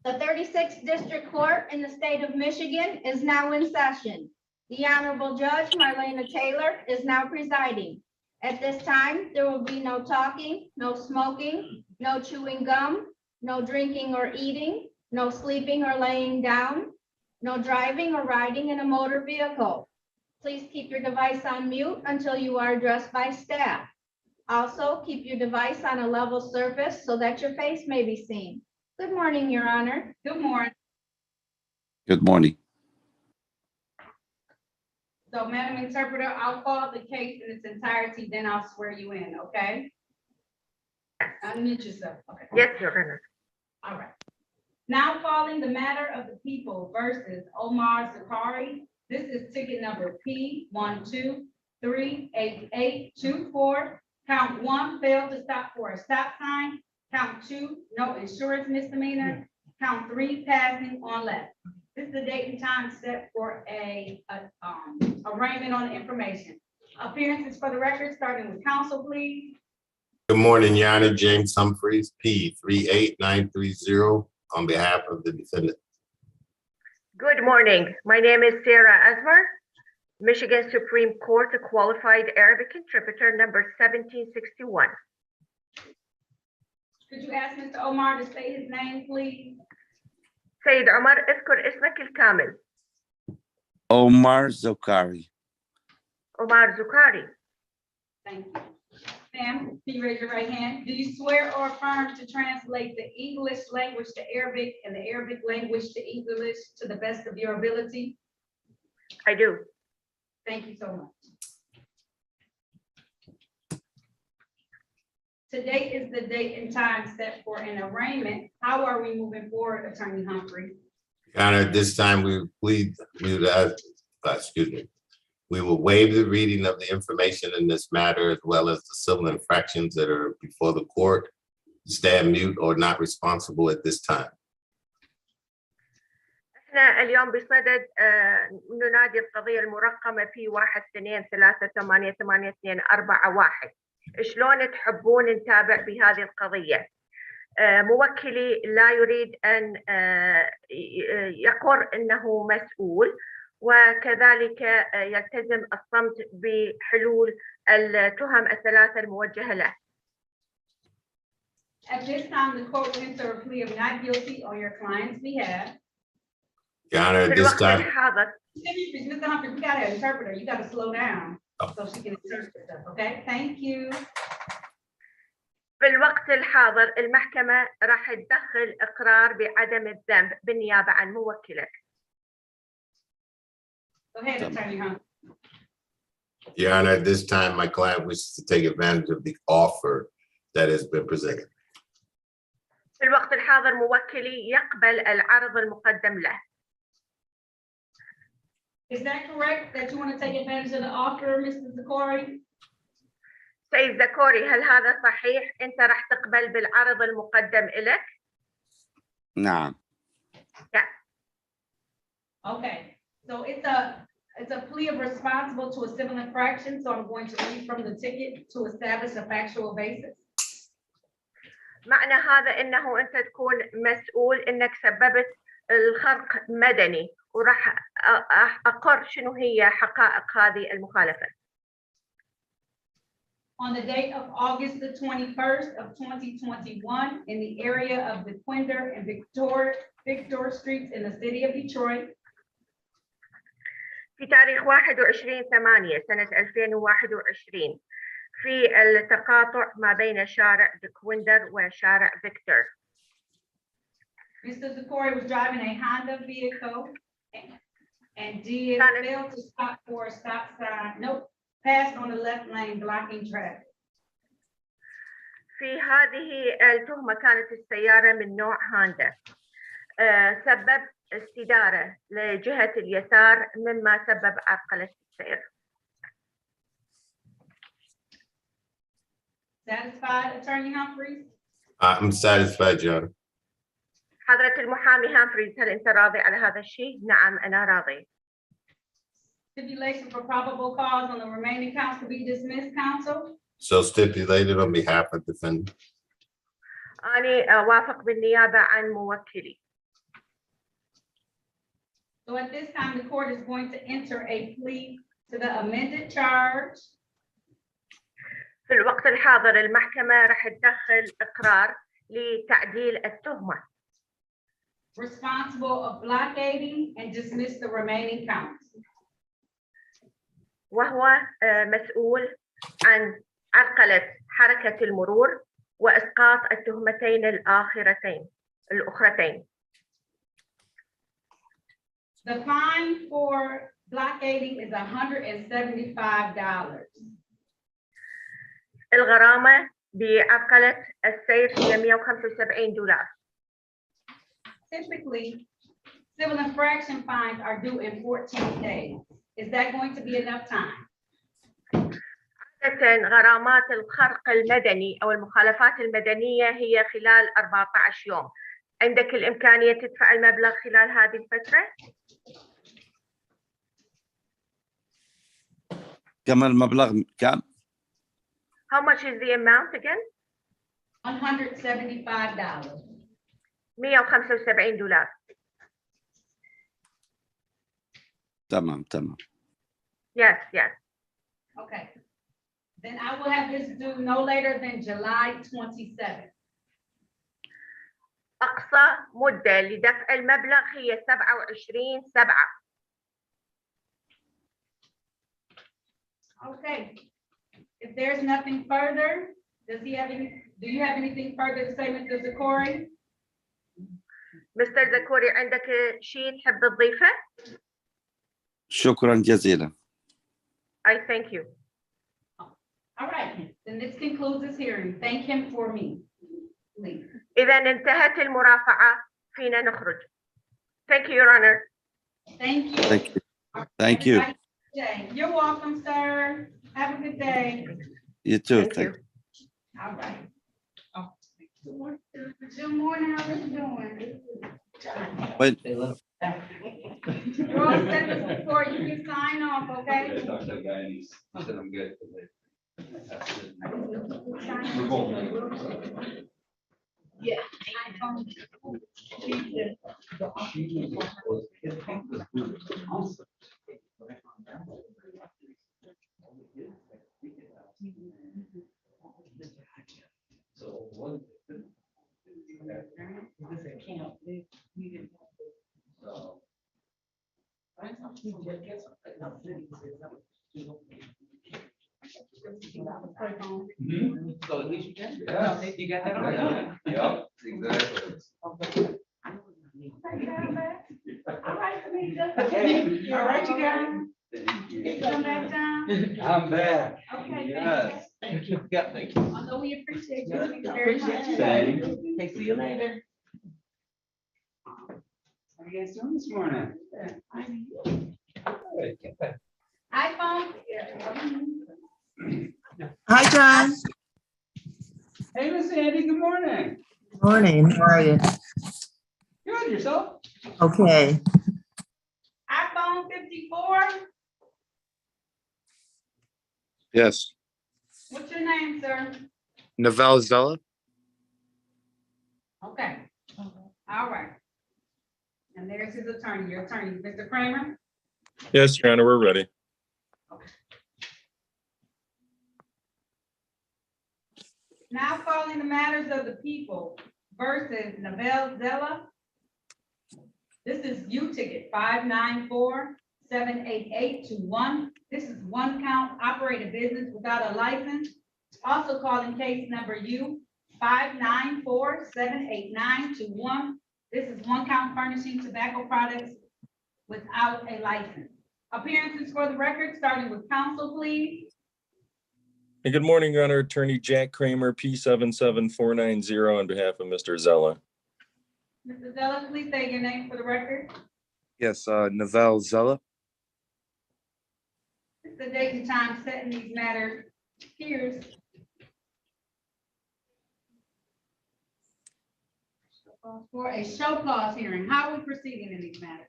The 36th District Court in the state of Michigan is now in session. The Honorable Judge Marlena Taylor is now presiding. At this time, there will be no talking, no smoking, no chewing gum, no drinking or eating, no sleeping or laying down, no driving or riding in a motor vehicle. Please keep your device on mute until you are addressed by staff. Also, keep your device on a level surface so that your face may be seen. Good morning, Your Honor. Good morning. Good morning. So, Madam Interpreter, I'll call the case in its entirety, then I'll swear you in, okay? Unmute yourself, okay? Yes, Your Honor. All right. Now calling the matter of the people versus Omar Zakari. This is ticket number P1238824. Count 1, failed to stop for a stop sign. Count 2, no insurance misdemeanor. Count 3, passing on left. This is the date and time set for a arraignment on the information. Appearances for the record, starting with counsel, please. Good morning, Your Honor. James Humphreys, P38930, on behalf of the defendant. Good morning. My name is Sarah Asmar, Michigan Supreme Court Qualified Arabic Interpreter, number 1761. Could you ask Mr. Omar to say his name, please? سيد عمر اذكر اسمك الكامل. Omar Zakari. Omar Zakari. Thank you. Ma'am, can you raise your right hand? Do you swear or affirm to translate the English language to Arabic and the Arabic language to English to the best of your ability? I do. Thank you so much. Today is the date and time set for an arraignment. How are we moving forward, Attorney Humphrey? Your Honor, at this time, we would ask, we will waive the reading of the information in this matter as well as the civil infractions that are before the court. Stand mute or not responsible at this time. احنا اليوم بصدد ننادي القضية المرقمة في 1-2-3-8-8-2-4-1. شلون تحبون نتابع بهذه القضية؟ موكلي لا يريد أن يقر أنه مسؤول، وكذلك يلتزم الصمت بحلول التهم الثلاثة الموجهة له. At this time, the court will enter a plea of not guilty on your client's behalf. Your Honor, في at this الوقت time, الحاضر Mr. Humphrey, we got an interpreter. You got to slow down so she can interpret stuff, okay? Thank you. في الوقت الحاضر المحكمة راح تدخل إقرار بعدم الذنب بالنيابة عن موكلك. Go ahead, Attorney Humphrey. Your Honor, at this time, my client wishes to take advantage of the offer that has been presented. في الوقت الحاضر موكلي يقبل العرض المقدم له. Is that correct that you want to take advantage of the offer, Mr. Zakari? سيد زكوري، هل هذا صحيح؟ أنت راح تقبل بالعرض المقدم إلك؟ نعم. Okay, so it's a plea of responsible to a civil infraction, so I'm going to read from the ticket to establish a factual basis. معنى هذا أنه أنت تكون مسؤول أنك سببت الخرق مدني، وراح أقر شنو هي حقائق هذه المخالفة. On the date of August the 21st of 2021 in the area of the Quinder and Victor Streets in the city of Detroit. في تاريخ 21/8 سنة 2021 في التقاطع ما بين شارع ديكويندر وشارع فيكتور. Mr. Zakori was driving a Honda vehicle and did fail to stop for a stop sign. Nope, passed on the left lane, blocking traffic. في هذه التهمة كانت السيارة من نوع هوندا، سبب استدارة لجهة اليسار مما سبب عرقلة السير. Satisfied, Attorney Humphreys? I'm satisfied, Your Honor. حضرة المحامي هامفريز، هل أنت راضي على هذا الشيء؟ نعم أنا راضي. Stipulation for probable cause on the remaining counts to be dismissed, counsel. So stipulated on behalf of defendant. أنا وافق بالنيابة عن موكلي. So at this time, the court is going to enter a plea to the amended charge في الوقت الحاضر المحكمة راح تدخل إقرار لتعديل التهمة responsible of blockading and dismiss the remaining counts. وهو مسؤول عن عرقلة حركة المرور وإسقاط التهمتين الأخرتين. The fine for blockading is $175. الغرامة بعرقلة السير هي $175. Typically, civil infraction fines are due in 14 days. Is that going to be enough time? عادة غرامات الخرق المدني أو المخالفات المدنية هي خلال 14 يوم. عندك الإمكانية تدفع المبلغ خلال هذه الفترة؟ كم المبلغ كم؟ How much is the amount again? $175. $175. تمام. Yes, yes. Okay. Then I will have this due no later than July 27th. أقصى مدة لدفع المبلغ هي 27/7. Okay. If there's nothing further, do you have anything further to say, Mr. Zakori? مستر زكوري عندك شيء تحب تضيفه؟ شكرا جزيلا. I thank you. All right, then this concludes this hearing. Thank him for me. Please. إذا انتهت المرافعة فينا نخرج. Thank you, Your Honor. Thank you. Thank you. You're welcome, sir. Have a good day. You too. Thank you. All right. Good morning, how are you doing? Wait, You're all set, Mr. Ford. You can sign off, okay? I'm good. Yeah. So one. So. So at least you can. Yeah. You got that on? Yep, exactly. All right, Tamika. All right, you guys. Thank You you. come back down. I'm back. Okay. Yes. Thank you. Yeah, thank you. Although we appreciate you very much. Thanks. Okay, see you later. How you guys doing this morning? Good, get back. iPhone. Hi, John. Hey, Miss Andy, good morning. Morning. How are you? Good, yourself? Okay. iPhone 54. Yes. What's your name, sir? Novell Zella? Okay. All right. And there's his attorney, your attorney, Mr. Kramer. Yes, Your Honor, we're ready. Now calling the matters of the people versus Novell Zella. This is U ticket 594-78821. This is one count, operate a business without a license. Also calling case number U 594-78921. This is one count furnishing tobacco products without a license. Appearances for the record, starting with counsel, please. And good morning, Your Honor. Attorney Jack Kramer, P77490 on behalf of Mr. Zella. Mr. Zella, please say your name for the record. Yes, Novell Zella. It's the date and time set in these matters. Here's. For a show cause hearing, how are we proceeding in these matters?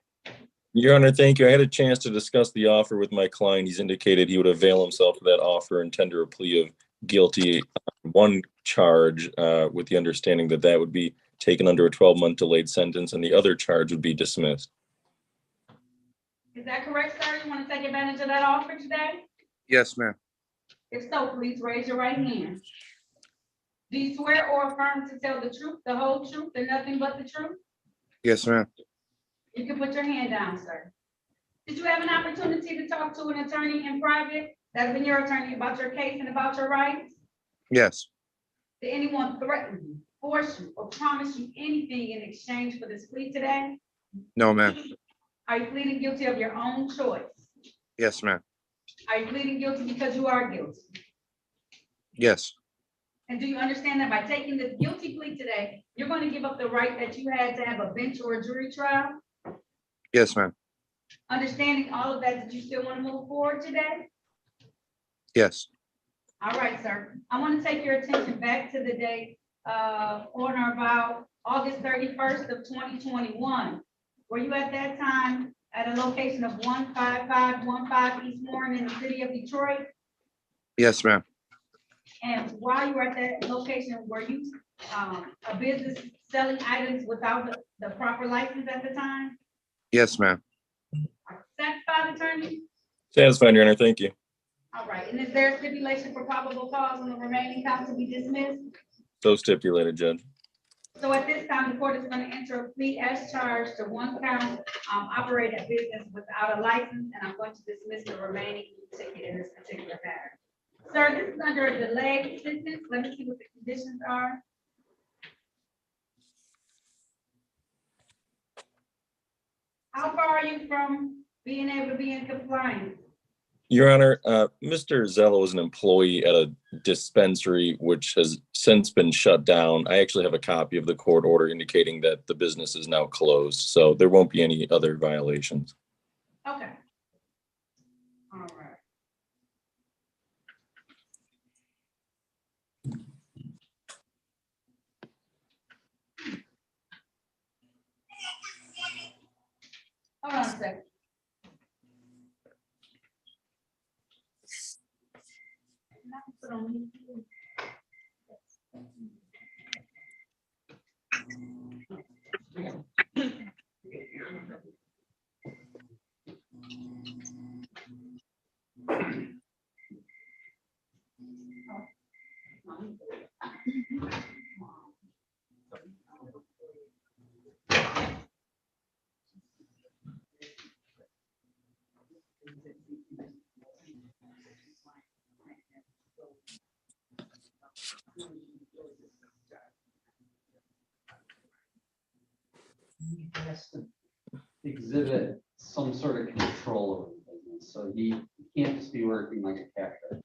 Your Honor, thank you. I had a chance to discuss the offer with my client. He's indicated he would avail himself of that offer and tender a plea of guilty on one charge, with the understanding that that would be taken under a 12-month delayed sentence and the other charge would be dismissed. Is that correct, sir? You want to take advantage of that offer today? Yes, ma'am. If so, please raise your right hand. Do you swear or affirm to tell the truth, the whole truth, and nothing but the truth? Yes, ma'am. You can put your hand down, sir. Did you have an opportunity to talk to an attorney in private, that's been your attorney, about your case and about your rights? Yes. Did anyone threaten you, force you, or promise you anything in exchange for this plea today? No, ma'am. Are you pleading guilty of your own choice? Yes, ma'am. Are you pleading guilty because you are guilty? Yes. And do you understand that by taking this guilty plea today, you're going to give up the right that you had to have a bench or a jury trial? Yes, ma'am. Understanding all of that, did you still want to move forward today? Yes. All right, sir. I want to take your attention back to the date on or about August 31st of 2021. Were you at that time at a location of 15515 East Warren in the city of Detroit? Yes, ma'am. And while you were at that location, were you a business selling items without the proper license at the time? Yes, ma'am. Satisfied, attorney? Satisfied, Your Honor. Thank you. All right, and is there a stipulation for probable cause on the remaining count to be dismissed? So stipulated, Judge. So at this time, the court is going to enter a plea as charged to one count, operate a business without a license, and I'm going to dismiss the remaining ticket in this particular matter. Sir, this is under a delayed sentence. Let me see what the conditions are. How far are you from being able to be in compliance? Your Honor, Mr. Zello is an employee at a dispensary which has since been shut down. I actually have a copy of the court order indicating that the business is now closed, so there won't be any other violations. Okay. All right. Hold on a second. He has to exhibit some sort of control over the business, so he can't just be working like a captain.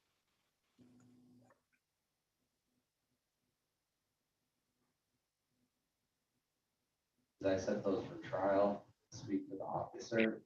As I set those for trial, speak to the officer.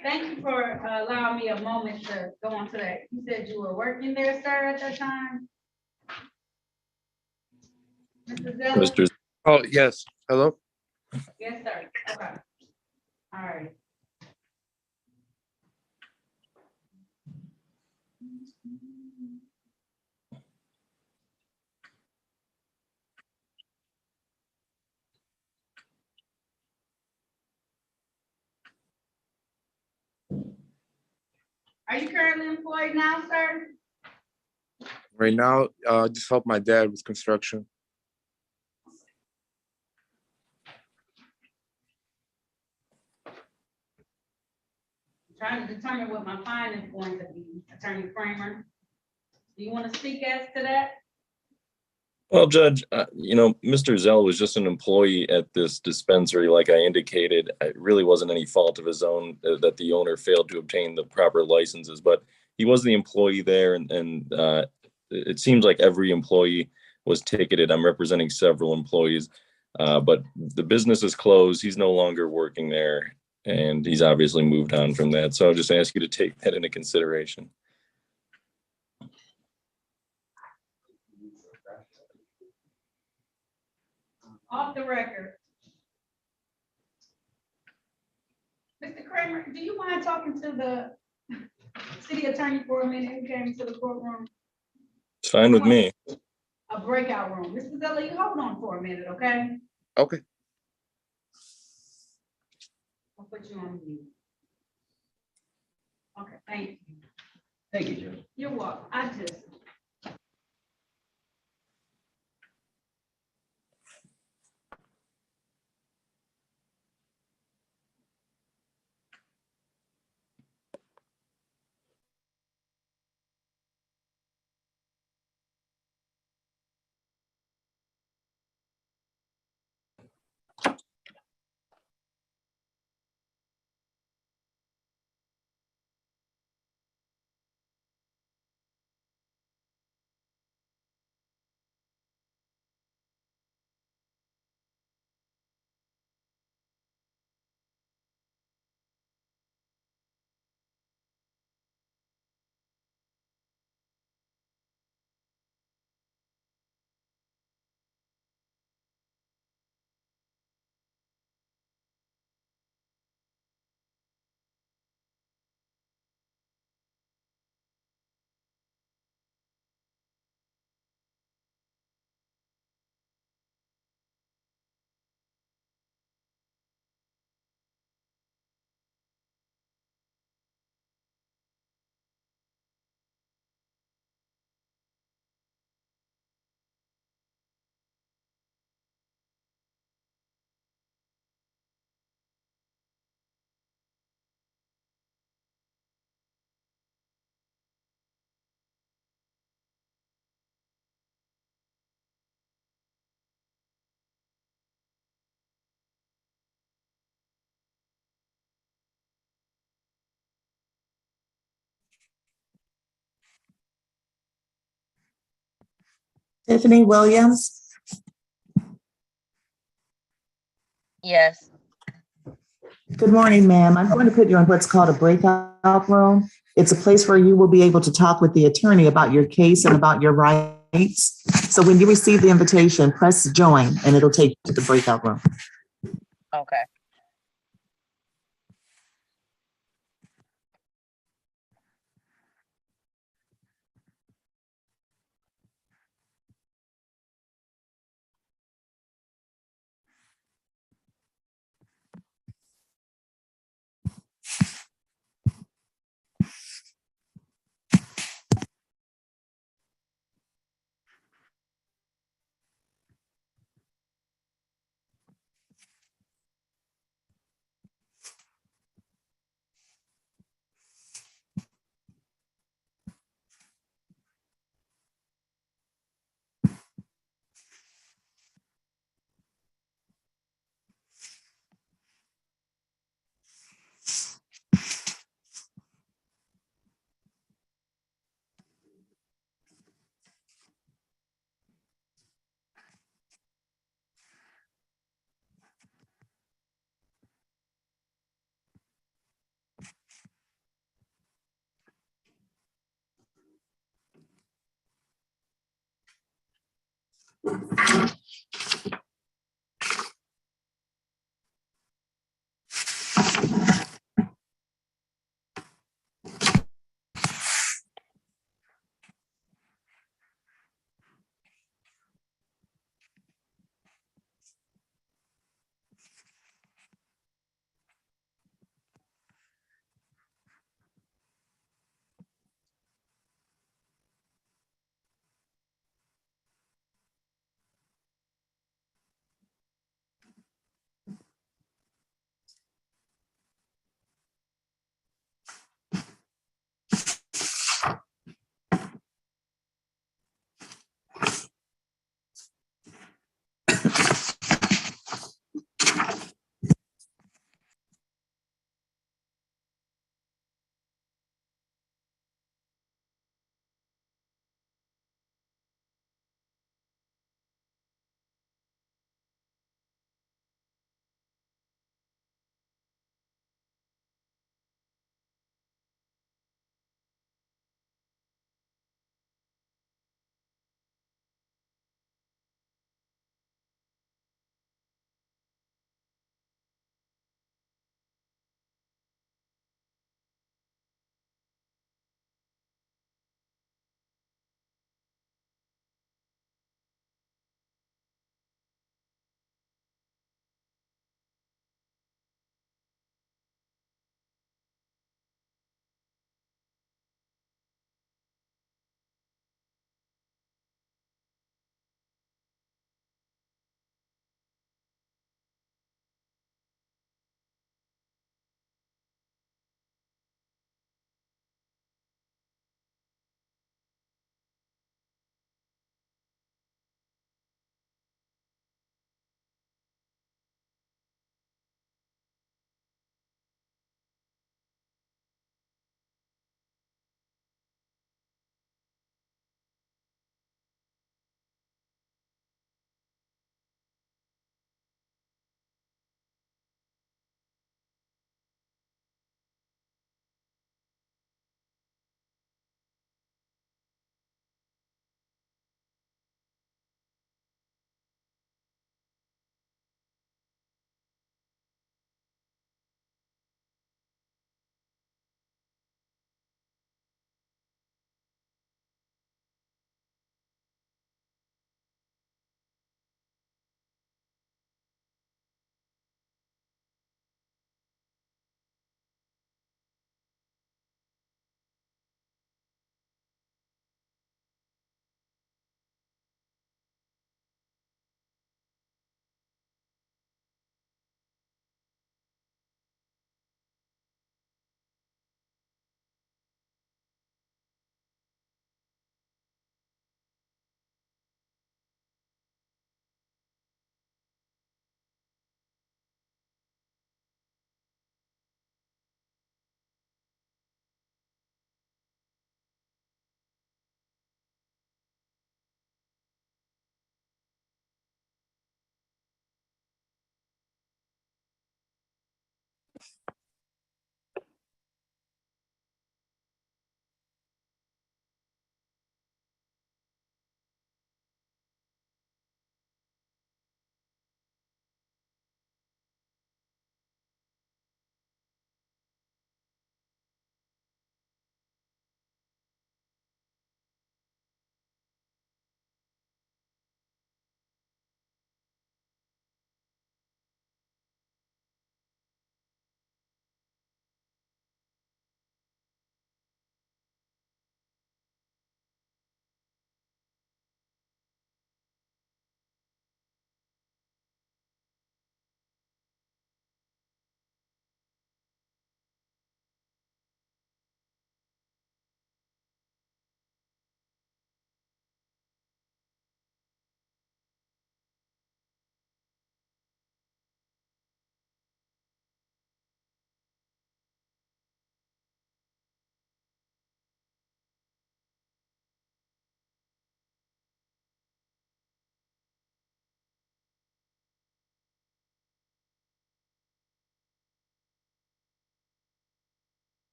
Thank you for allowing me a moment to go on to that. You said you were working there, sir, at that time? Mr. Zeller? Mr. Oh, yes. Hello? Yes, sir. Okay. All right. Are you currently employed now, sir? Right now, just help my dad with construction. Trying to determine what my fine is going to be, Attorney Kramer. Do you want to speak as to that? Well, Judge, Mr. Zell was just an employee at this dispensary, like I indicated. It really wasn't any fault of his own that the owner failed to obtain the proper licenses, but he was the employee there, and it seems like every employee was ticketed. I'm representing several employees, but the business is closed. He's no longer working there, and he's obviously moved on from that. So I'll just ask you to take that into consideration. Off the record. Mr. Kramer, do you mind talking to the city attorney for a minute who came to the courtroom? It's fine with me. A breakout room. Mr. Zeller, you hold on for a minute, okay? Okay. I'll put you on mute. Okay, thank you. Thank you, Judge. You're welcome. I just. Tiffany Williams. Yes. Good morning, ma'am. I'm going to put you in what's called a breakout room. It's a place where you will be able to talk with the attorney about your case and about your rights. So when you receive the invitation, press join and it'll take you to the breakout room. Okay.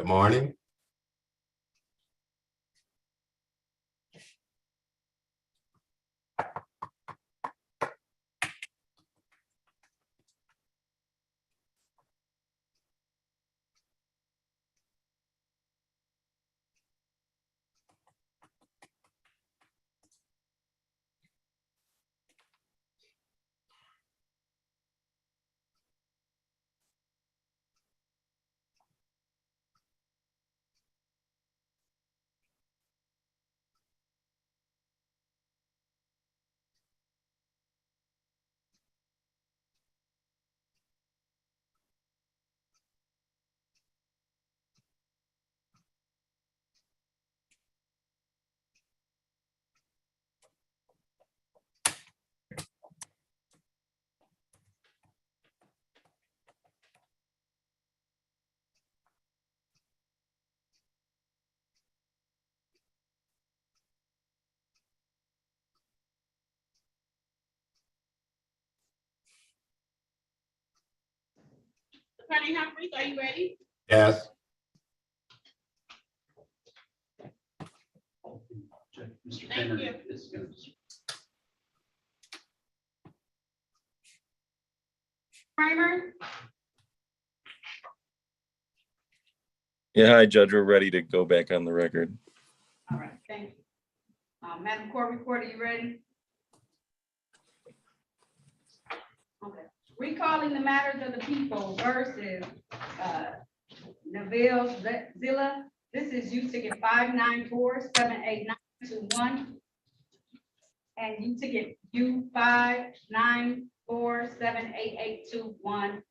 Good morning. Attorney Humphries, are you ready? Yes. Mr. Thank Kramer you. is going to. Kramer? Yeah, hi, Judge. We're ready to go back on the record. All right, thank you. Madam Court Reporter, you ready? Okay. Recalling the matters of the people versus Neville Zilla. This is U ticket 594-78921. And U ticket U 594-78821.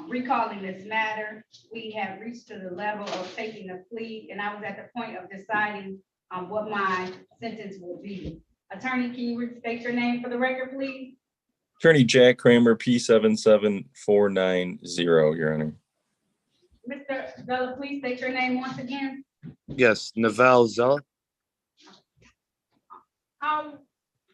Recalling this matter, we have reached to the level of taking a plea, and I was at the point of deciding what my sentence will be. Attorney, can you restate your name for the record, please? Attorney Jack Kramer, P77490, Your Honor. Mr. Bella, please state your name once again. Yes, Naval Zella.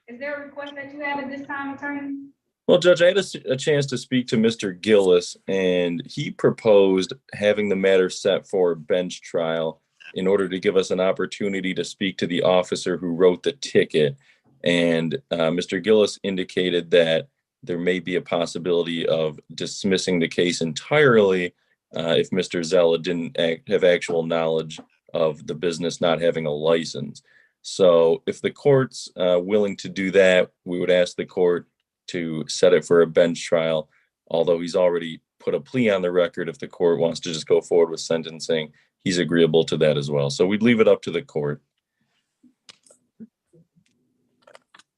Is there a request that you have at this time, attorney? Well, Judge, I had a chance to speak to Mr. Gillis, and he proposed having the matter set for bench trial in order to give us an opportunity to speak to the officer who wrote the ticket. And Mr. Gillis indicated that there may be a possibility of dismissing the case entirely if Mr. Zella didn't have actual knowledge of the business not having a license. So if the court's willing to do that, we would ask the court to set it for a bench trial, although he's already put a plea on the record. If the court wants to just go forward with sentencing, he's agreeable to that as well. So we'd leave it up to the court.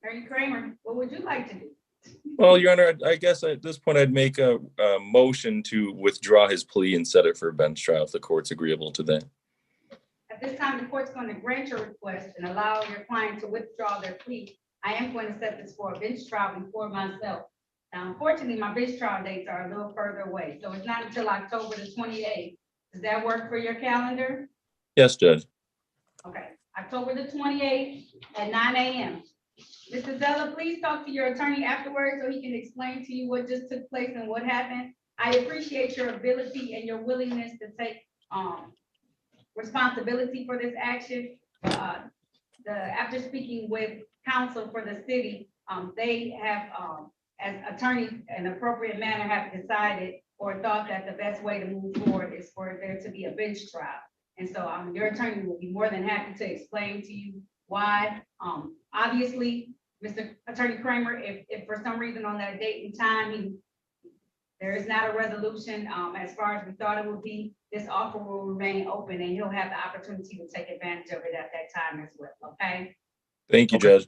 Attorney Kramer, what would you like to do? Well, Your Honor, I guess at this point, I'd make a motion to withdraw his plea and set it for a bench trial if the court's agreeable to that. At this time, the court's going to grant your request and allow your client to withdraw their plea. I am going to set this for a bench trial before myself. Now, unfortunately, my bench trial dates are a little further away, so it's not until October the 28th. Does that work for your calendar? Yes, Judge. Okay, October the 28th at 9 a.m. Mr. Zella, please talk to your attorney afterwards so he can explain to you what just took place and what happened. I appreciate your ability and your willingness to take responsibility for this action. After speaking with counsel for the city, they have, as attorneys, in an appropriate manner, have decided or thought that the best way to move forward is for there to be a bench trial. And so your attorney will be more than happy to explain to you why. Obviously, Mr. Attorney Kramer, if for some reason on that date and time, there is not a resolution as far as we thought it would be, this offer will remain open and you'll have the opportunity to take advantage of it at that time as well, okay? Thank you, Judge.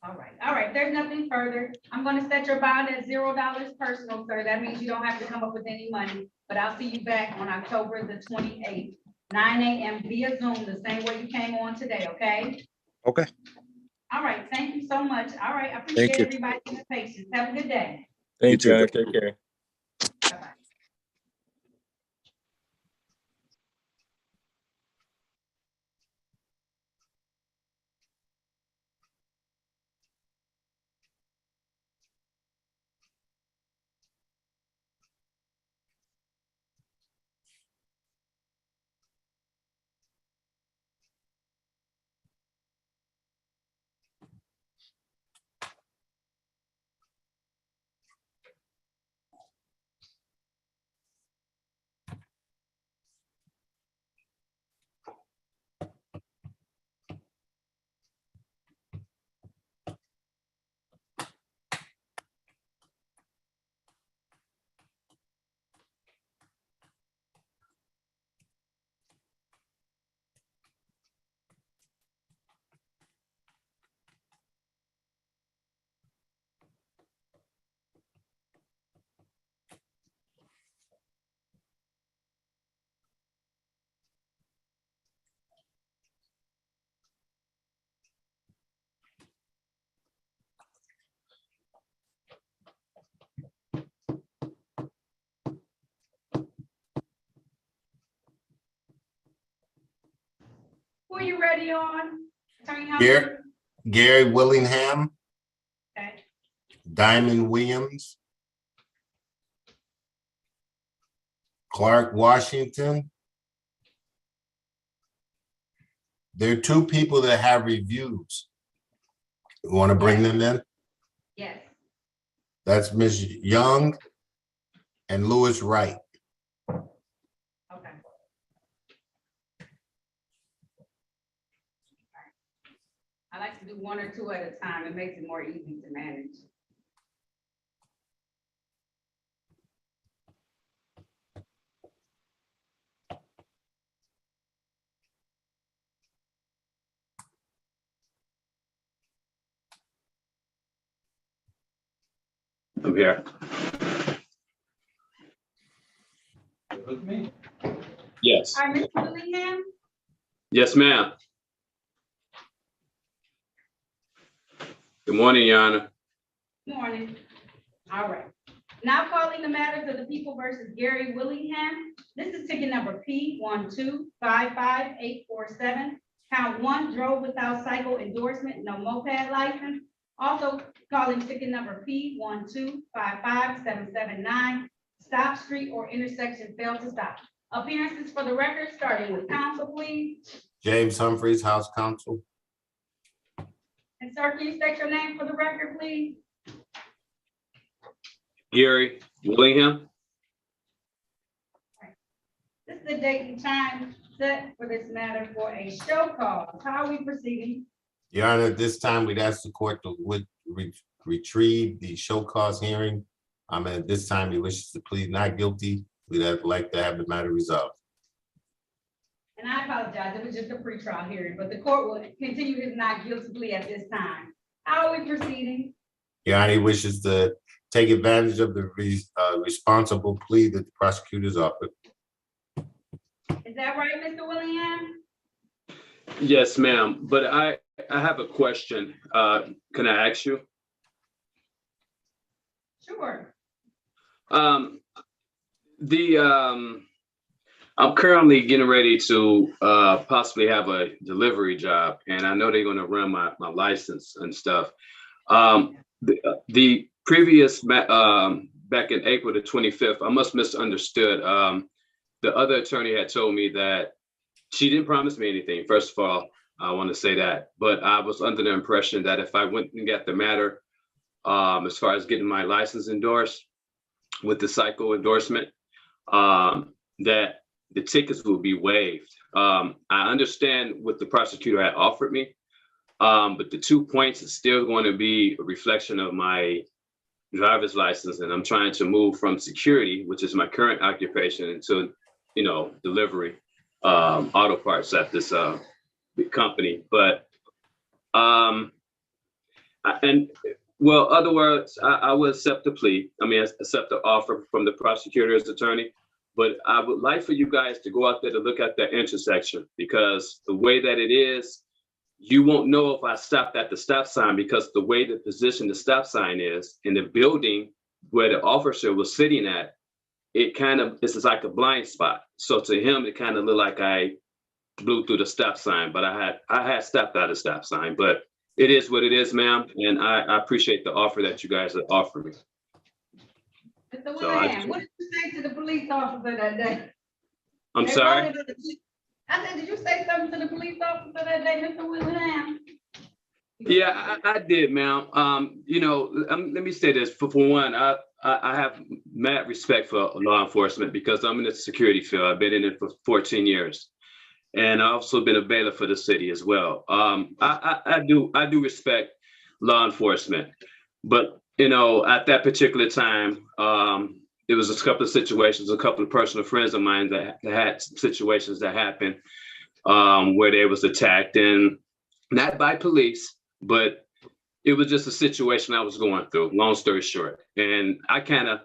All right, there's nothing further. I'm gonna set your bond at $0 personal, sir. That means you don't have to come up with any money, but I'll see you back on October the 28th, 9 a.m. via Zoom, the same way you came on today, okay? Okay. All right, thank you so much. All right, I appreciate you. everybody's patience. Have a good day. Thank You you, too. Your Honor. Take care. Bye-bye. are you ready on? Attorney Gary, Humphrey? Gary Willingham, Okay. Diamond Williams, Clark Washington. There are two people that have reviews. You want to bring them in? Yes. That's Ms. Young and Louis Wright. Okay. I like to do one or two at a time. It makes it more easy to manage. I'm here. With me? Yes. All right, Mr. Willingham? Yes, ma'am. Good morning, Your Honor. Morning. All right. Now calling the matters of the people versus Gary Willingham. This is ticket number P1255847. Count one, drove without cycle endorsement, no moped license. Also calling ticket number P1255779. Stop street or intersection failed to stop. Appearances for the record, starting with counsel, please. James Humphreys, House Counsel. And sir, can you state your name for the record, please? Gary Willingham. This is the date and time set for this matter for a show cause. How are we proceeding? Your Honor, at this time, we'd ask the court to retrieve the show cause hearing. At this time, he wishes to plead not guilty. We'd like to have the matter resolved. And I apologize, it was just a pretrial hearing, but the court will continue his not guilty plea at this time. How are we proceeding? Your Honor, he wishes to take advantage of the responsible plea that the prosecutors offered. Is that right, Mr. Willingham? Yes, ma'am. But I have a question. Can I ask you? Sure. I'm currently getting ready to possibly have a delivery job, and I know they're going to run my license and stuff. The previous back in April the 25th, I must misunderstood. The other attorney had told me that she didn't promise me anything. First of all, I want to say that, but I was under the impression that if I went and got the matter, as far as getting my license endorsed with the cycle endorsement, that the tickets will be waived. I understand what the prosecutor had offered me, but the 2 points is still going to be a reflection of my driver's license, and I'm trying to move from security, which is my current occupation, into, delivery, auto parts at this big company. But other words, I will accept the plea. Accept the offer from the prosecutor's attorney. But I would like for you guys to go out there to look at that intersection, because the way that it is, you won't know if I stopped at the stop sign, because the way the position the stop sign is in the building where the officer was sitting at, this is like a blind spot. So to him, it kind of looked like I blew through the stop sign, but I had stopped at a stop sign. But it is what it is, ma'am. And I appreciate the offer that you guys have offered me. Mr. Willingham, what did you say to the police officer that day? I'm sorry? I said, did you say something to the police officer that day, Mr. Willingham? Yeah, I did, ma'am. Let me say this. For one, I have mad respect for law enforcement, because I'm in the security field. I've been in it for 14 years. And I've also been a bailiff for the city as well. I do respect law enforcement. But, at that particular time, there was a couple of situations, a couple of personal friends of mine that had situations that happened where they was attacked, and not by police, but it was just a situation I was going through, long story short. And I kind of,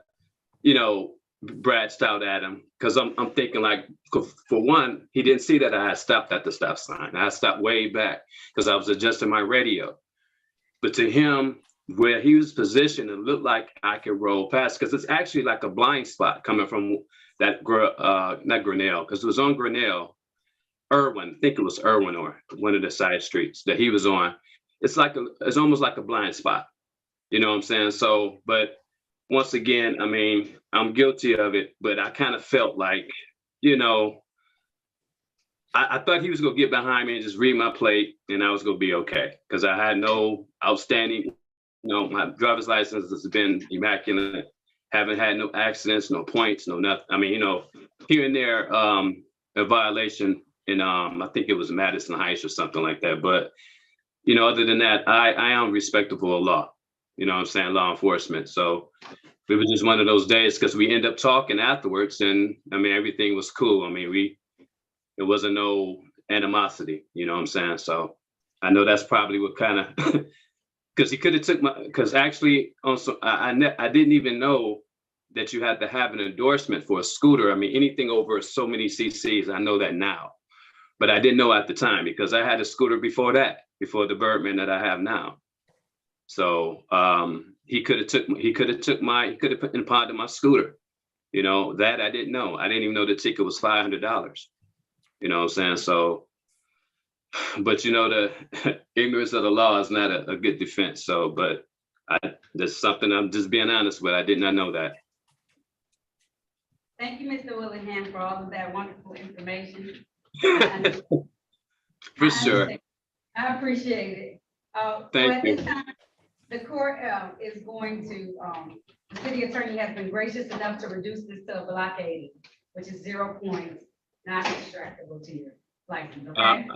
bragged out at him, because I'm thinking, like, for one, he didn't see that I had stopped at the stop sign. I stopped way back because I was adjusting my radio. But to him, where he was positioned, it looked like I could roll past, because it's actually like a blind spot coming from that, not Grinnell, because it was on Grinnell. Irwin, I think it was Irwin or one of the side streets that he was on. It's almost like a blind spot. You know what I'm saying? So, but once again, I mean, I'm guilty of it, but I kind of felt like, you know, I thought he was gonna get behind me and just read my plate and I was gonna be okay. Cause I had no outstanding, my driver's license has been immaculate. Haven't had no accidents, no points, no nothing. I mean, here and there, a violation in, I think it was Madison Heights or something like that. But, other than that, I am respectable of law, you know what I'm saying, law enforcement. So it was just one of those days because we end up talking afterwards and I mean, everything was cool. I mean, it wasn't no animosity, you know what I'm saying? So I know that's probably what kind of, because he could have took because actually also I didn't even know that you had to have an endorsement for a scooter. I mean, anything over so many cc's, I know that now, but I didn't know at the time because I had a scooter before the Birdman that I have now. So he could have impounded my scooter, that I didn't know. I didn't even know the ticket was $500. You know what I'm saying? So, but the ignorance of the law is not a good defense. So, but that's something I'm just being honest with. I did not know that. Thank you, Mr. Willingham, for all of that wonderful information. For sure. I appreciate it. Thank you. This time, the court is going to, the city attorney has been gracious enough to reduce this to a blockade, which is 0 points, not extractable to your license, okay?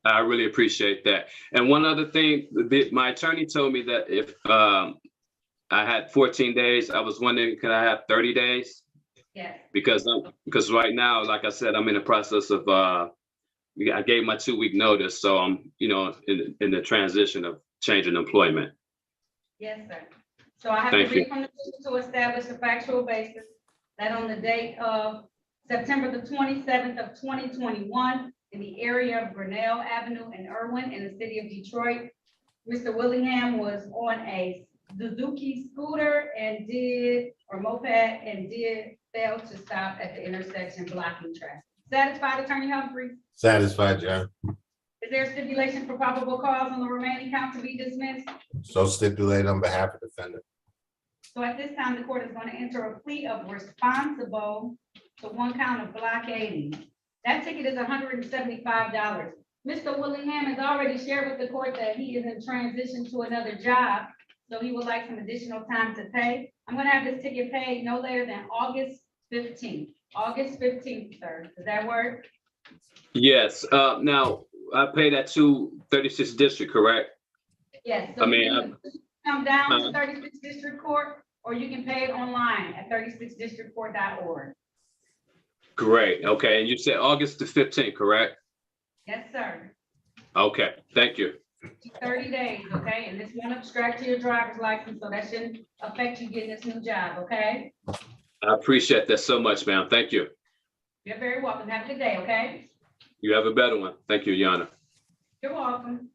I really appreciate that. And one other thing, my attorney told me that if I had 14 days, I was wondering, could I have 30 days? Yes. Because right now, like I said, I'm in the process of, I gave my 2-week notice. So I'm, in the transition of changing employment. Yes, sir. So I have to read from the petition to establish a factual basis that on the date of September the 27th of 2021, in the area of Grinnell Avenue and Irwin in the city of Detroit, Mr. Willingham was on a Suzuki scooter or moped and did fail to stop at the intersection blocking traffic. Satisfied, Attorney Humphrey? Satisfied, John. Is there stipulation for probable cause on the remaining count to be dismissed? So stipulate on behalf of the defendant. So at this time, the court is going to enter a plea of responsible to 1 count of blockading. That ticket is $175. Mr. Willingham has already shared with the court that he is in transition to another job, so he would like some additional time to pay. I'm going to have this ticket paid no later than August 15th. August 15th, sir. Does that work? Yes. Now, I paid that to 36th District, correct? Yes. So I mean, you can come down to 36th District Court, or you can pay it online at 36districtcourt.org. Great. Okay. And you said August the 15th, correct? Yes, sir. Okay. Thank you. 30 days, okay? And this won't abstract to your driver's license, so that shouldn't affect you getting this new job, okay? I appreciate that so much, ma'am. Thank you. You're very welcome. Have a good day, okay? You have a better one. Thank you, Yana. You're welcome.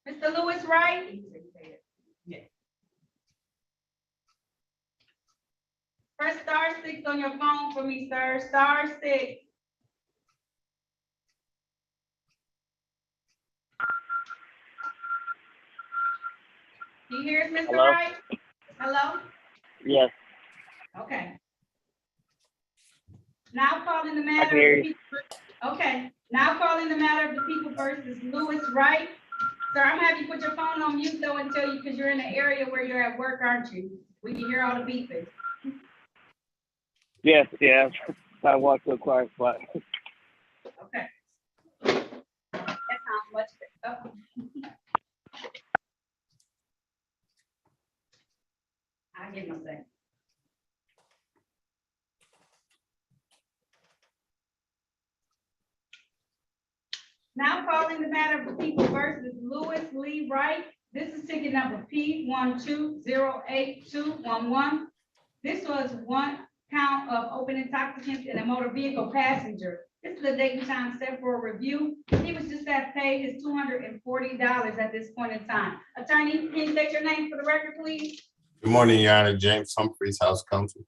Mr. Lewis, right? Press *6 on your phone for me, sir. *6. Do you hear us, Mr. Hello? Wright? Hello? Yes, Okay. Now calling the I matter. can hear of the you. people- Okay, now calling the matter of the people versus Lewis, Wright. Sir, I'm gonna have you put your phone on mute though until you, because you're in the area where you're at work, aren't you? We can hear all the beeping. Yes, yeah. I walked to a quiet spot. Okay. That sounds much better. I'll give him a second. Now calling the matter of the people versus Lewis Lee Wright. This is ticket number P1208211. This was 1 count of open intoxicants in a motor vehicle passenger. This This is the date and time set for a review. He was just at paid his $240 at this point in time. Attorney, can you state your name for the record, please? Good morning, Your Honor. James Humphreys, House Counsel.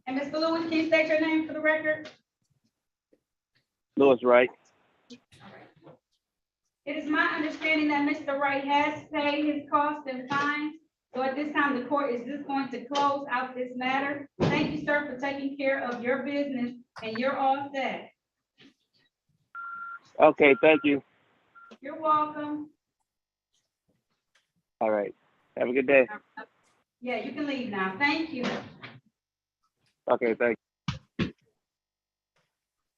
And Mr. Lewis, can you state your name for the record? Louis Wright. It is my understanding that Mr. Wright has paid his costs and fines. So at this time, the court is just going to close out this matter. Thank you, sir, for taking care of your business, and you're all set. Okay, thank you. You're welcome. All right. Have a good day. Yeah, you can leave now. Thank you. Okay, thank you.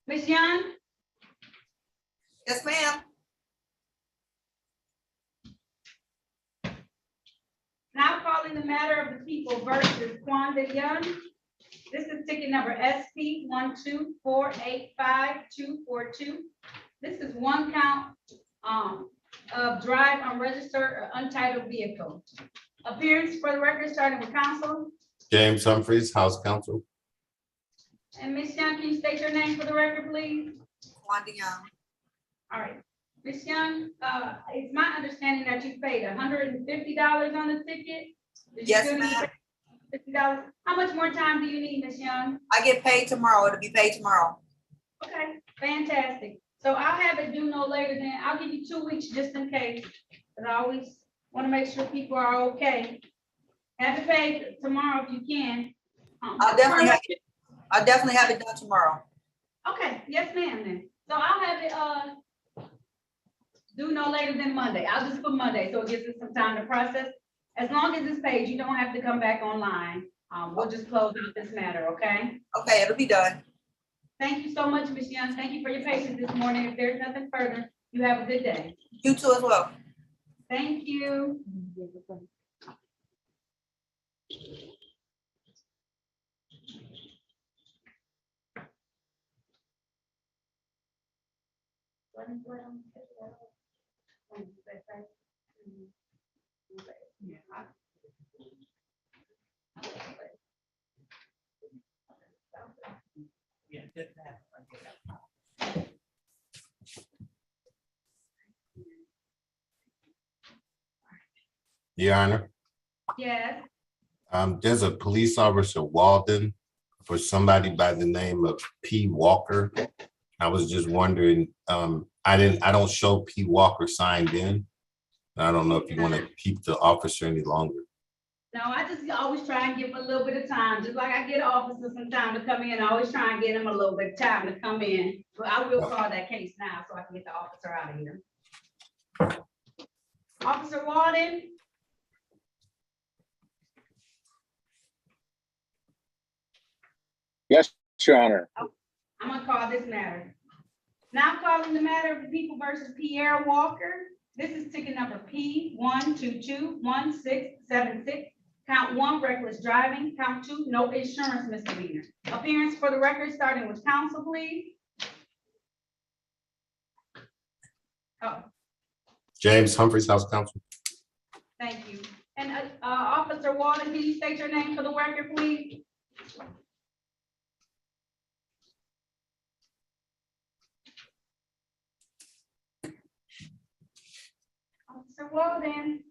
Ms. Young? Yes, ma'am. Now calling the matter of the people versus Quanda Young. This is ticket number SP 124852242. This is one count of drive unregistered or untitled vehicle. Appearance for the record, starting with counsel. James Humphreys, House Counsel. And Ms. Young, can you state your name for the record, please? Wanda Young. All right. Ms. Young, it's my understanding that you paid $150 on the ticket. Did you Yes, still need to ma'am. pay $50? How much more time do you need, Ms. Young? I get paid tomorrow. It'll be paid tomorrow. Okay, fantastic. So I'll have it due no later than, I'll give you 2 weeks just in case. But I always want to make sure people are okay. Have it paid tomorrow if you can. I'll definitely have it done tomorrow. Okay, yes, ma'am, then. So I'll have it, due no later than Monday. I'll just put Monday, so it gives us some time to process. As long as it's paid, you don't have to come back online. We'll just close out this matter, okay? Okay, it'll be done. Thank you so much, Ms. Young. Thank you for your patience this morning. If there's nothing further, you have a good day. You too as well. Thank you. Your Honor. Yes, There's a police officer, Walden, for somebody by the name of P. Walker. I was just wondering, I don't show P. Walker signed in. I don't know if you want to keep the officer any longer. no, I just always try and give him a little bit of time, just like I get officers some time to come in, I always try and get him a little bit of time to come in. But I will call that case now so I can get the officer out of here. Officer Walden? Yes, Your Honor. I'm gonna call this matter. Now calling the matter of the people versus Pierre Walker. This is ticket number P 1221676. Count 1, reckless driving. Count 2, no insurance misdemeanor. Appearance for the record, starting with counsel, please. Oh, James Humphreys, House Counsel. thank you. And Officer Walden, can you state your name for the record, please? Officer Walden.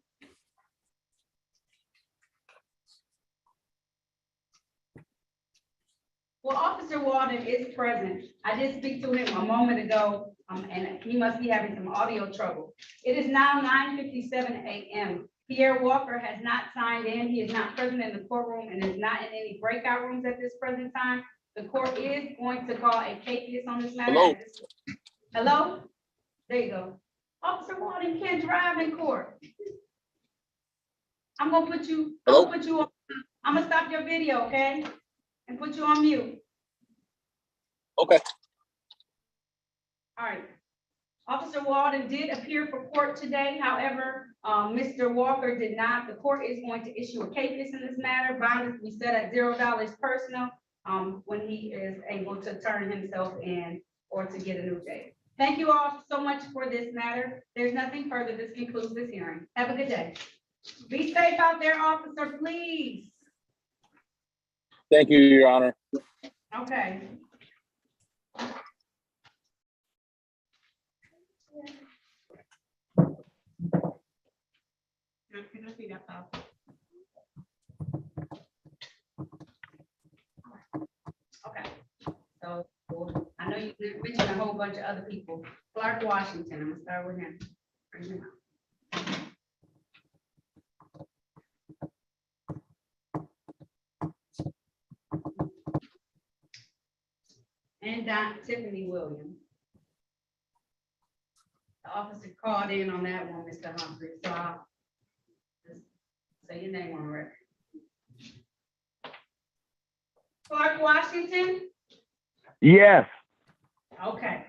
Well, Officer Walden is present. I did speak to him a moment ago, and he must be having some audio trouble. It is now 9:57 a.m. Pierre Walker has not signed in. He is not present in the courtroom and is not in any breakout rooms at this present time. The court is going to call a capias on this matter. Hello? Hello? There you go. Officer Walden can't drive in court. I'm gonna put you on, I'm gonna stop your video, okay? And put you on mute. Okay. All right. Officer Walden did appear for court today. However, Mr. Walker did not. The court is going to issue a capias in this matter. Bond is to be set at $0 personal when he is able to turn himself in or to get a new date. Thank you all so much for this matter. There's nothing further. This concludes this hearing. Have a good day. Be safe out there, officer, please. Thank you, Your Honor. Okay. Can I see that file? Okay, so I know you mentioned a whole bunch of other people. Clark Washington, I'm gonna start with him. Bring him up. And Tiffany Williams. The officer called in on that one, Mr. Humphrey, so I'll just say your name on the record. Clark Washington? Yes. Okay.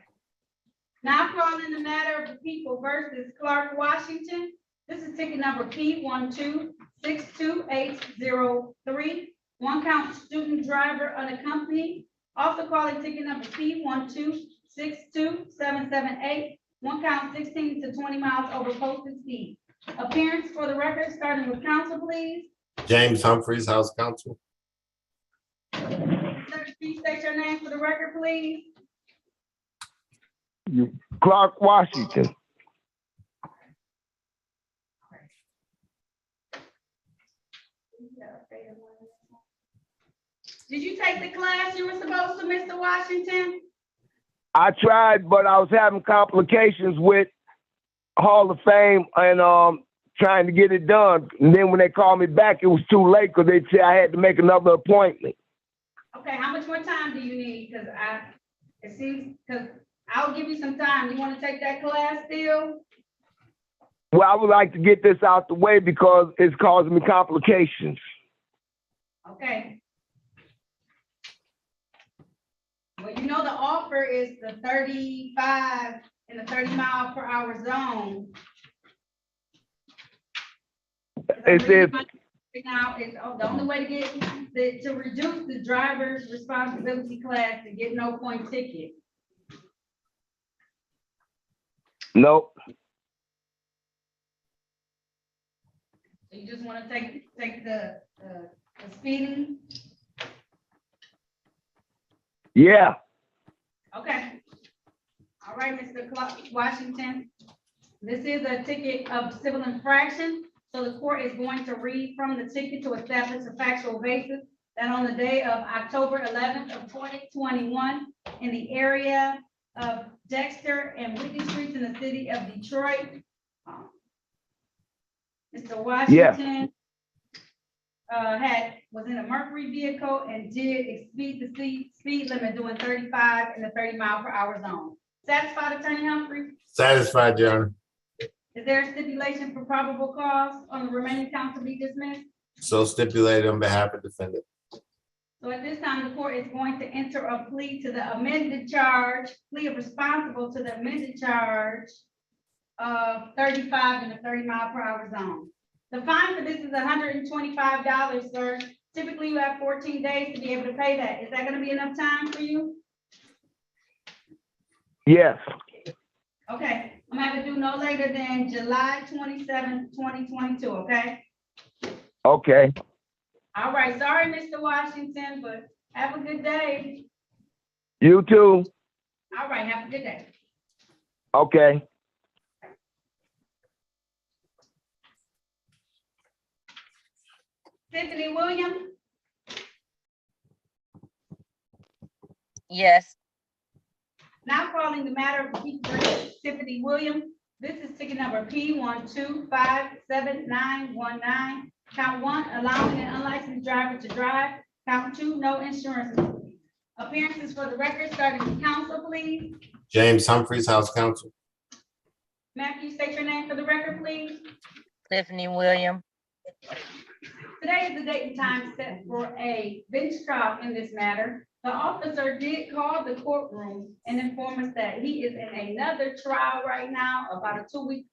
Now calling the matter of the people versus Clark Washington. This is ticket number P1262803. One count student driver unaccompanied. Also calling ticket number P1262778. One count 16 to 20 miles over posted speed. Appearance for the record, starting with counsel, please. James Humphreys, House Counsel. Sir, please state your name for the record, please. Clark Washington. Did you take the class you were supposed to, Mr. Washington? I tried, but I was having complications with Hall of Fame and trying to get it done. And then when they called me back, it was too late because they said I had to make another appointment. Okay, how much more time do you need? Because it seems, because I'll give you some time. You want to take that class still? Well, I would like to get this out the way because it's causing me complications. Okay. Well, you know, the offer is the 35 in the 30-mile-per-hour zone. It says, Now, it's the only way to get, to reduce the driver's responsibility class to get no point ticket. nope. So you just want to take the speeding? Yeah. Okay. All right, Mr. Washington. This is a ticket of civil infraction. So the court is going to read from the ticket to establish a factual basis that on the day of October 11th of 2021 in the area of Dexter and Whitney Streets in the city of Detroit, Mr. Washington was in a Mercury vehicle and did exceed the speed limit doing 35 in the 30-mile-per-hour zone. Satisfied, Attorney Humphrey? Satisfied, Your Honor. Is there a stipulation for probable cause on the remaining counts to be dismissed? So stipulated on behalf of defendant. So at this time, the court is going to enter a plea to the amended charge, plea of responsible to the amended charge of 35 in the 30-mile-per-hour zone. The fine for this is $125, sir. Typically, you have 14 days to be able to pay that. Is that going to be enough time for you? Yes. Okay, I'm gonna have to do no later than July 27th, 2022, okay? Okay. All right, sorry, Mr. Washington, but have a good day. You too. All right, have a good day. Okay. Tiffany Williams? Yes. Now calling the matter of Tiffany Williams. This is ticket number P1257919. Count 1, allowing an unlicensed driver to drive. Count 2, no insurance. Appearances for the record, starting with counsel, please. James Humphreys, House Counsel. Matthew, state your name for the record, please. Tiffany Williams. Today is the date and time set for a bench trial in this matter. The officer did call the courtroom and inform us that he is in another trial right now, about a 2-week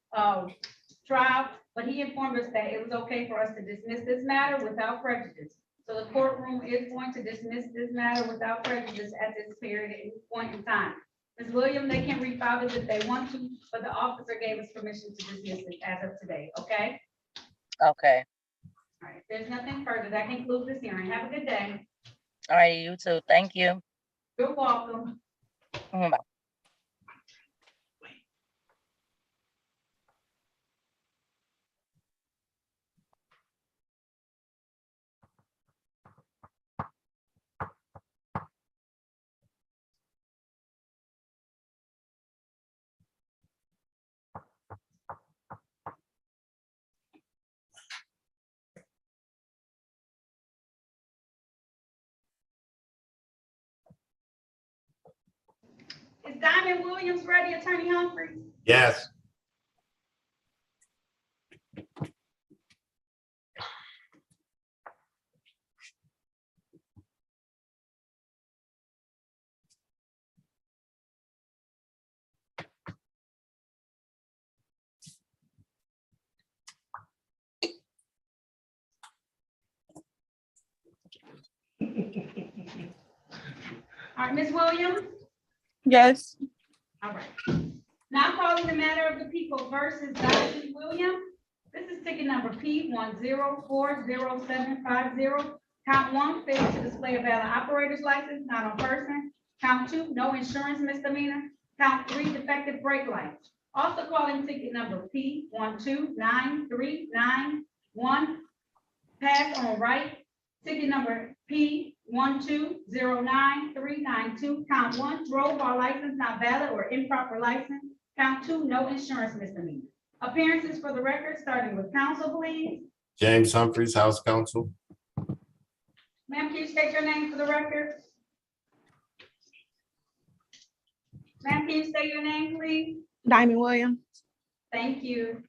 trial, but he informed us that it was okay for us to dismiss this matter without prejudice. So the courtroom is going to dismiss this matter without prejudice at this period at this point in time. Ms. Williams, they can refile it if they want to, but the officer gave us permission to dismiss it as of today, okay? Okay. All right, if there's nothing further, that concludes this hearing. Have a good day. All right, you too. Thank you. You're welcome. Bye. Is Diamond Williams ready, Attorney Humphries? Yes. All right, Ms. Williams? Yes. All right. Now calling the matter of the people versus Diamond Williams. This is ticket number P 10400750. Count one, failure to display a valid operator's license, not on person. Count two, no insurance misdemeanor. Count three, defective brake lights. Also calling ticket number P 129391. Pass on right. Ticket number P 1209392. Count one, drove while license not valid or improper license. Count two, no insurance misdemeanor. Appearances for the record, starting with counsel, please. James Humphries, House Counsel. Ma'am, can you state your name for the record? Ma'am, can you state your name, please? Diamond Williams. Thank you.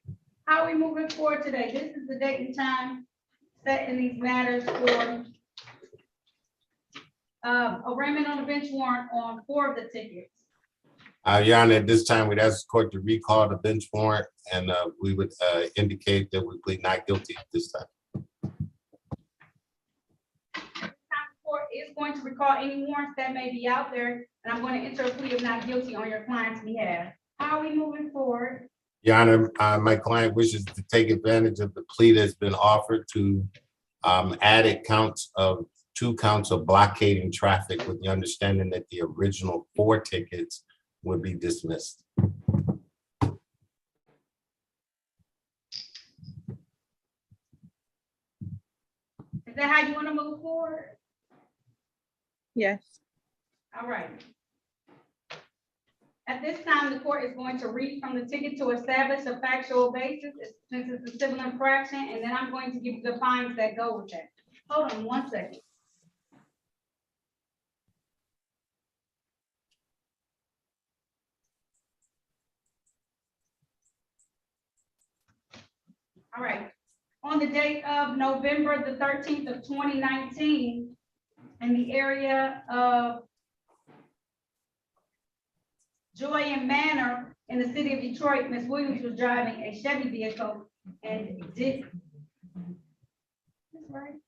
How are we moving forward today? This is the date and time set in these matters for arraignment on the bench warrant on 4 of the tickets. Your Honor, at this time, we'd ask the court to recall the bench warrant, and we would indicate that we plead not guilty at this time. Court is going to recall any warrants that may be out there, and I'm going to enter a plea of not guilty on your client's behalf. How are we moving forward? Your Honor, my client wishes to take advantage of the plea that's been offered to added counts of 2 counts of blockading traffic with the understanding that the original 4 tickets would be dismissed. Is that how you want to move forward? Yes. All right. At this time, the court is going to read from the ticket to establish a factual basis, since it's a civil infraction, and then I'm going to give you the fines that go with that. Hold on 1 second. All right. On the date of November the 13th of 2019, in the area of Joy and Manor in the city of Detroit, Ms. Williams was driving a Chevy vehicle and did. That's right.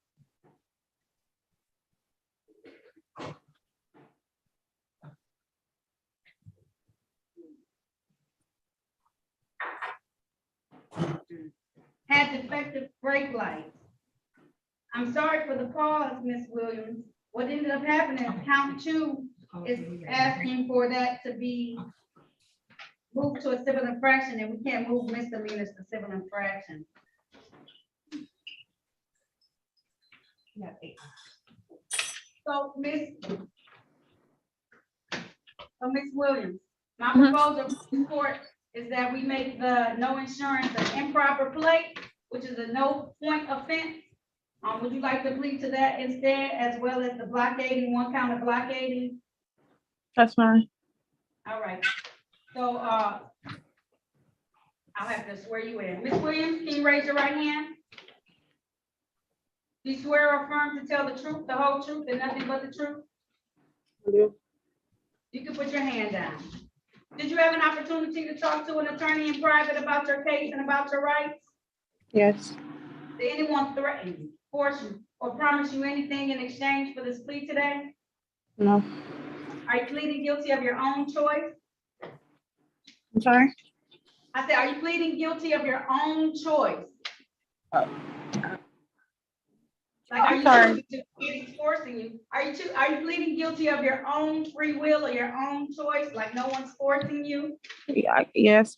Had defective brake lights. I'm sorry for the pause, Ms. Williams. What ended up happening is count 2 is asking for that to be moved to a civil infraction, and we can't move misdemeanors to civil infraction. So Ms. Williams, my proposal to the court is that we make the no insurance an improper plate, which is a no point offense. Would you like to plead to that instead, as well as the blockading, 1 count of blockading? That's fine. All right, so, I'll have to swear you in. Ms. Williams, can you raise your right hand? Do you swear or affirm to tell the truth, the whole truth, and nothing but the truth? You can put your hand down. Did you have an opportunity to talk to an attorney in private about your case and about your rights? Yes. Did anyone threaten you, force you, or promise you anything in exchange for this plea today? No. Are you pleading guilty of your own choice? I'm sorry? I said, are you pleading guilty of your own choice? Like, are you sorry. forcing you? Are you pleading guilty of your own free will or your own choice, like no one's forcing you? Yeah, yes.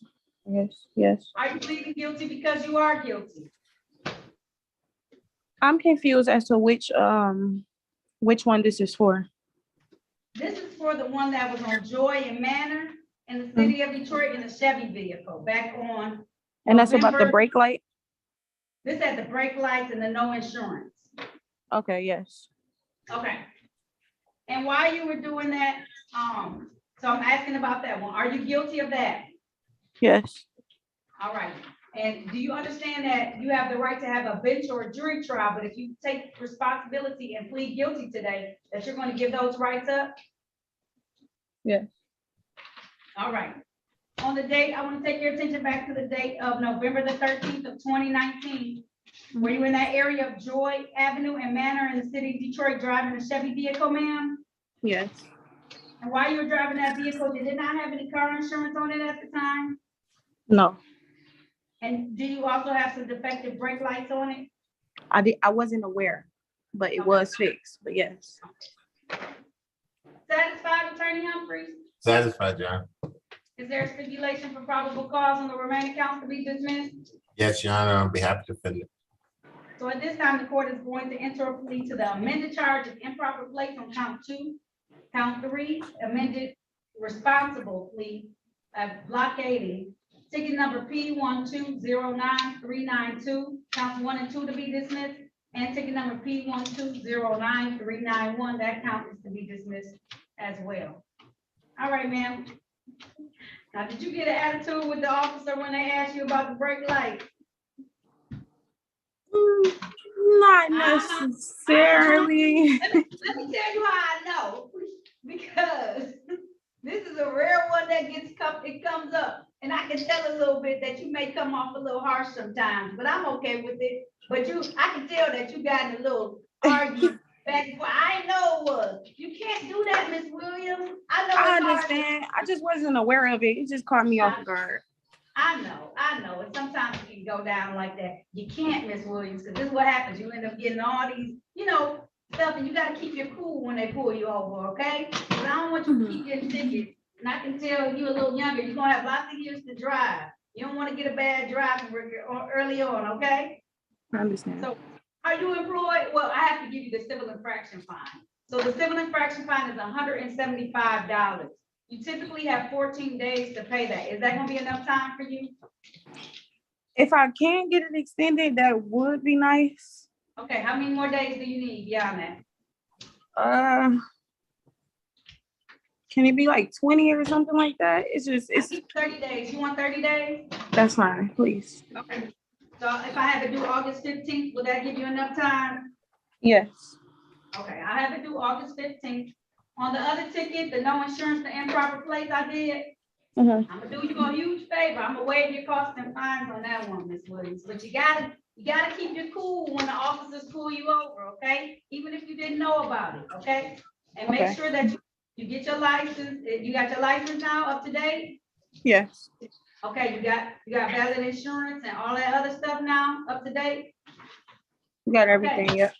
Yes. Are you pleading guilty because you are guilty? I'm confused as to which one this is for. This is for the one that was on Joy and Manor in the city of Detroit in a Chevy vehicle back on. And that's about the November. brake light? This had the brake lights and the no insurance. Okay, yes. Okay. And while you were doing that, So I'm asking about that one. Are you guilty of that? Yes. All right. And do you understand that you have the right to have a bench or a jury trial, but if you take responsibility and plead guilty today, that you're going to give those rights up? Yes. All right. On the date, I want to take your attention back to the date of November the 13th of 2019. Were you in that area of Joy Avenue and Manor in the city of Detroit driving a Chevy vehicle, ma'am? Yes. And while you were driving that vehicle, did it not have any car insurance on it at the time? No, And do you also have some defective brake lights on it? I wasn't aware, but it was fixed, but yes. Satisfied, Attorney Humphries? Satisfied, Your Honor. Is there a stipulation for probable cause on the remaining counts to be dismissed? Yes, Your Honor, on behalf of the defendant. So at this time, the court is going to enter a plea to the amended charge of improper place on count 2, count 3, amended responsible plea of blockading, ticket number P1209392, counts 1 and 2 to be dismissed, and ticket number P1209391, that count is to be dismissed as well. All right, ma'am. Now, did you get an attitude with the officer when they asked you about the brake light? Not necessarily. Let me tell you how I know, because this is a rare one that it comes up. And I can tell a little bit that you may come off a little harsh sometimes, but I'm okay with it. But I can tell that you got in a little argument back and forth. I know it was. You can't do that, Miss Williams. I know. I understand. I just wasn't aware of it. It just caught me off guard. I know, and sometimes it can go down like that. You can't, Miss Williams, because this is what happens. You end up getting all these, stuff, and you gotta keep your cool when they pull you over, okay? Because I don't want you to keep getting tickets. And I can tell you a little younger, you're gonna have lots of years to drive. You don't want to get a bad driving record early on, okay? I understand. So, are you employed? Well, I have to give you the civil infraction fine. So the civil infraction fine is $175. You typically have 14 days to pay that. Is that gonna be enough time for you? If I can get it extended, that would be nice. Okay, how many more days do you need beyond that? Can it be like 20 or something like that? It's 30 days. You want 30 days? That's fine, please. Okay. So if I had to do August 15th, would that give you enough time? Yes. Okay, I have to do August 15th. On the other ticket, the no insurance, the improper place I did, I'm gonna do you a huge favor. I'm gonna waive your costs and fines on that one, Miss Williams. But you gotta keep your cool when the officers pull you over, okay? Even if you didn't know about it, okay? And make sure that you get your license. You got your license now up to date? Yes. Okay, you got valid insurance and all that other stuff now up to date? We got everything, Okay. yep.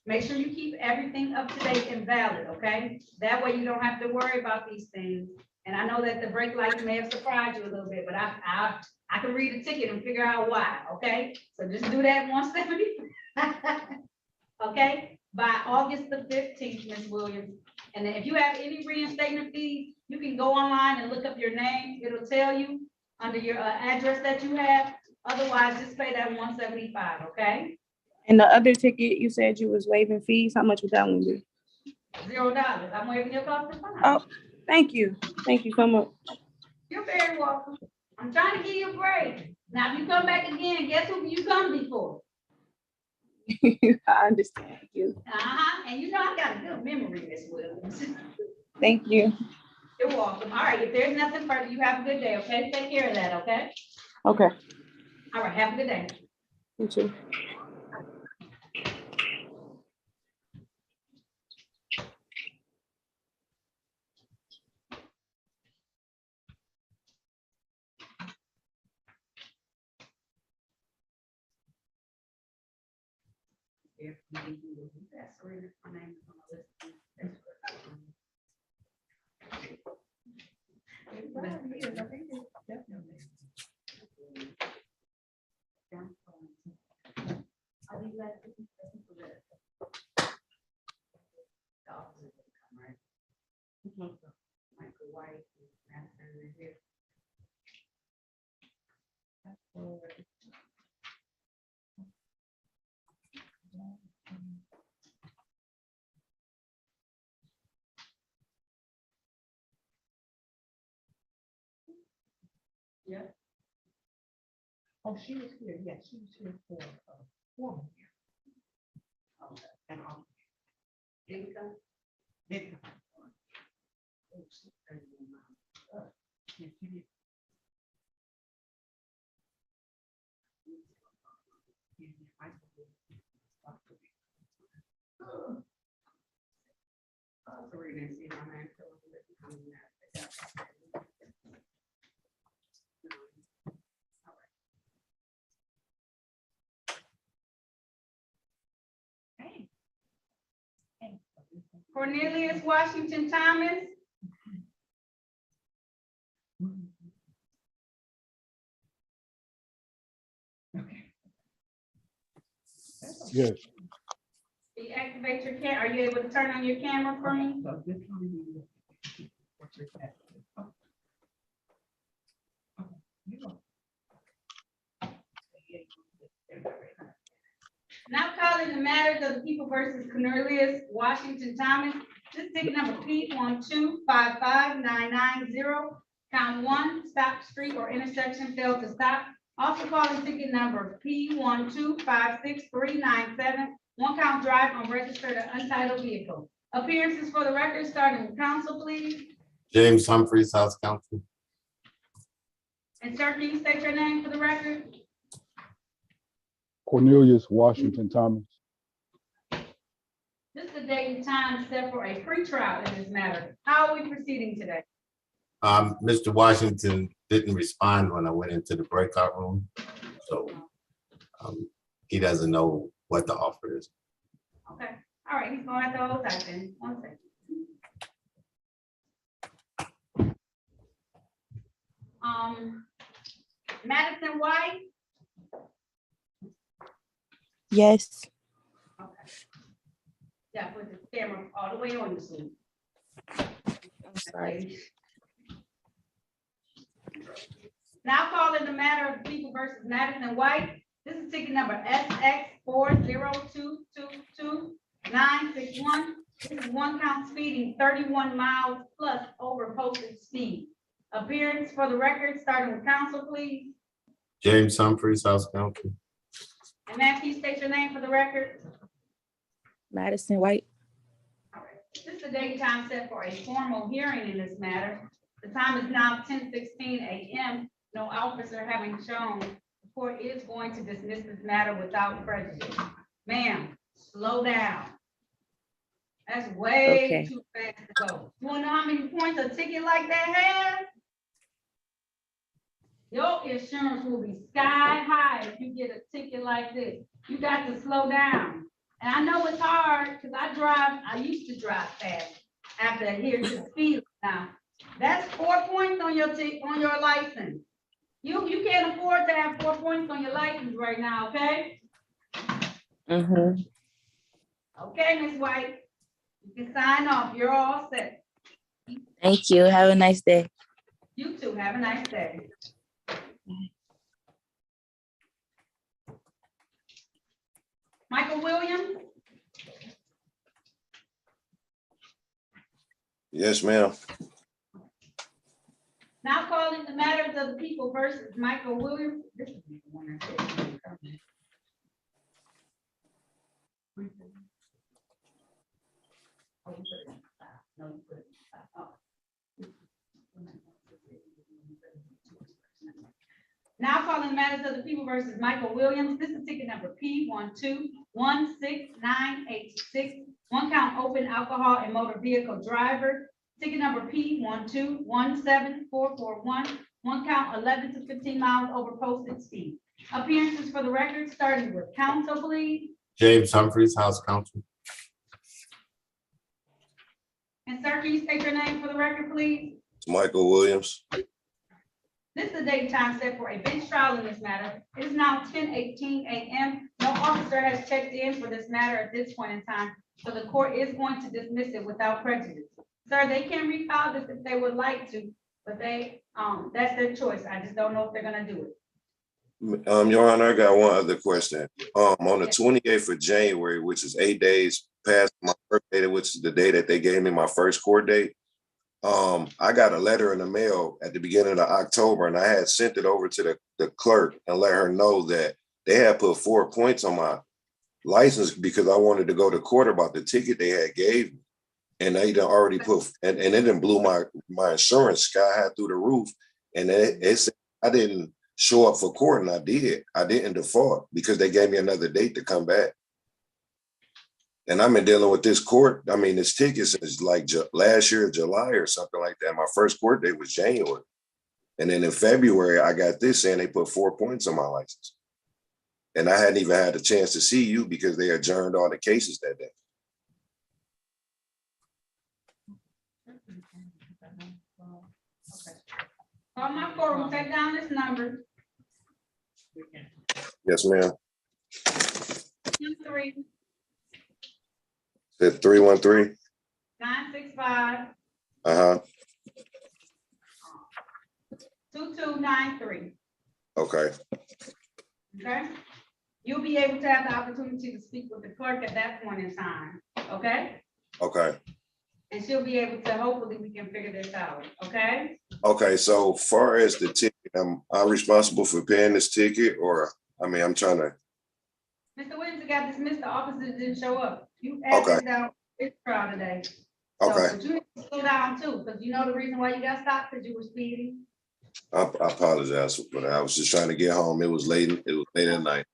Make sure you keep everything up to date and valid, okay? That way you don't have to worry about these things. And I know that the brake lights may have surprised you a little bit, but I can read a ticket and figure out why, okay? So just do that 170. Okay, by August the 15th, Ms. Williams. And then if you have any reinstatement fees, you can go online and look up your name. It'll tell you under your address that you have. Otherwise, just pay that 175, okay? And the other ticket, you said you was waiving fees. How much would that one be? $0. I'm waiving your cost of fine. Oh, thank you. Thank you so much. You're very welcome. I'm trying to give you a break. Now, if you come back again, guess who you come before? I understand you. And you know I got a good memory, Miss Williams. Thank you. You're welcome. All right, if there's nothing further, you have a good day, okay? Take care of that, okay? Okay. All right, have a good day. You too. Yeah. Oh, she was here, yes, she was here for, formal. Okay. And, Didn't come? did come. Yeah, she did. Yeah, I Sorry, didn't see my man. Hey. Hey. Cornelius Washington Thomas, Yes. deactivate your cam, are you able to turn on your camera for me? So this one is- what's your test? Okay. Okay, you go. Now calling the matters of the people versus Cornelius Washington Thomas. This ticket number P 1255990. Count one, stop street or intersection failed to stop. Also calling ticket number P 1256397. One count drive unregistered or untitled vehicle. Appearances for the record, starting with council, please. James Humphreys, House Counsel. And sir, can you state your name for the record? Cornelius Washington Thomas. This is the date and time set for a pretrial in this matter. How are we proceeding today? Mr. Washington didn't respond when I went into the breakout room, so he doesn't know what the offer is. Okay, all right, he's going to have to hold that then. 1 second. Madison White? Yes. Okay. Yeah, put the camera all the way on the screen. I'm sorry. Now calling the matter of people versus Madison White. This is ticket number SX 402222961. This is one count speeding 31 miles plus over posted speed. Appearance for the record, starting with council, please. James Humphreys, House Counsel. And ma'am, please state your name for the record. Madison White. All right. This is the date and time set for a formal hearing in this matter. The time is now 10:16 a.m. No officer having shown, the court is going to dismiss this matter without prejudice. Ma'am, slow down. That's way Okay. too fast to go. You wanna know how many points a ticket like that has? Your insurance will be sky high if you get a ticket like this. You got to slow down. And I know it's hard because I used to drive fast after adhering to the speed now. That's 4 points on your license. You can't afford to have 4 points on your license right now, okay? Mm-hmm. Okay, Ms. White, you can sign off. You're all set. Thank you. Have a nice day. You too. Have a nice day. Michael Williams? Yes, ma'am. Now calling the matters of the people versus Michael Williams. This is the one I said. Now calling the matters of the people versus Michael Williams. This is ticket number P 1216986. One count open alcohol and motor vehicle driver. Ticket number P 1217441. One count 11 to 15 miles over posted speed. Appearances for the record, starting with council, please. James Humphreys, House Counsel. And sir, can you state your name for the record, please? Michael Williams. This is the date and time set for a bench trial in this matter. It is now 10:18 a.m. No officer has checked in for this matter at this point in time, so the court is going to dismiss it without prejudice. Sir, they can refile this if they would like to, but that's their choice. I just don't know if they're gonna do it. Your Honor, I got one other question. On the 28th of January, which is 8 days past my birthday, which is the day that they gave me my first court date, I got a letter in the mail at the beginning of October, and I had sent it over to the clerk and let her know that they had put 4 points on my license because I wanted to go to court about the ticket they had gave me. And they done already put, and it done blew my insurance sky high through the roof. And it said I didn't show up for court, and I did. I didn't default because they gave me another date to come back. And I've been dealing with this court. I mean, this ticket since like last year, July or something like that. My first court date was January. And then in February, I got this saying they put 4 points on my license. And I hadn't even had a chance to see you because they adjourned all the cases that day. Call my court, take down this number. Yes, ma'am. 3 Said 313. 965 Uh-huh. 2293. Okay. Okay? You'll be able to have the opportunity to speak with the clerk at that point in time, okay? Okay. And she'll be able to, hopefully we can figure this out, okay? Okay. So far as the ticket, I'm responsible for paying this ticket, or I mean, I'm trying to. Mr. Williams got dismissed, the officers didn't show up. You added Okay. down this trial today. So, Okay. but you need to slow down too, because you know the reason why you got stopped, because you were speeding. I apologize for that. I was just trying to get home. It was late. It was late at night.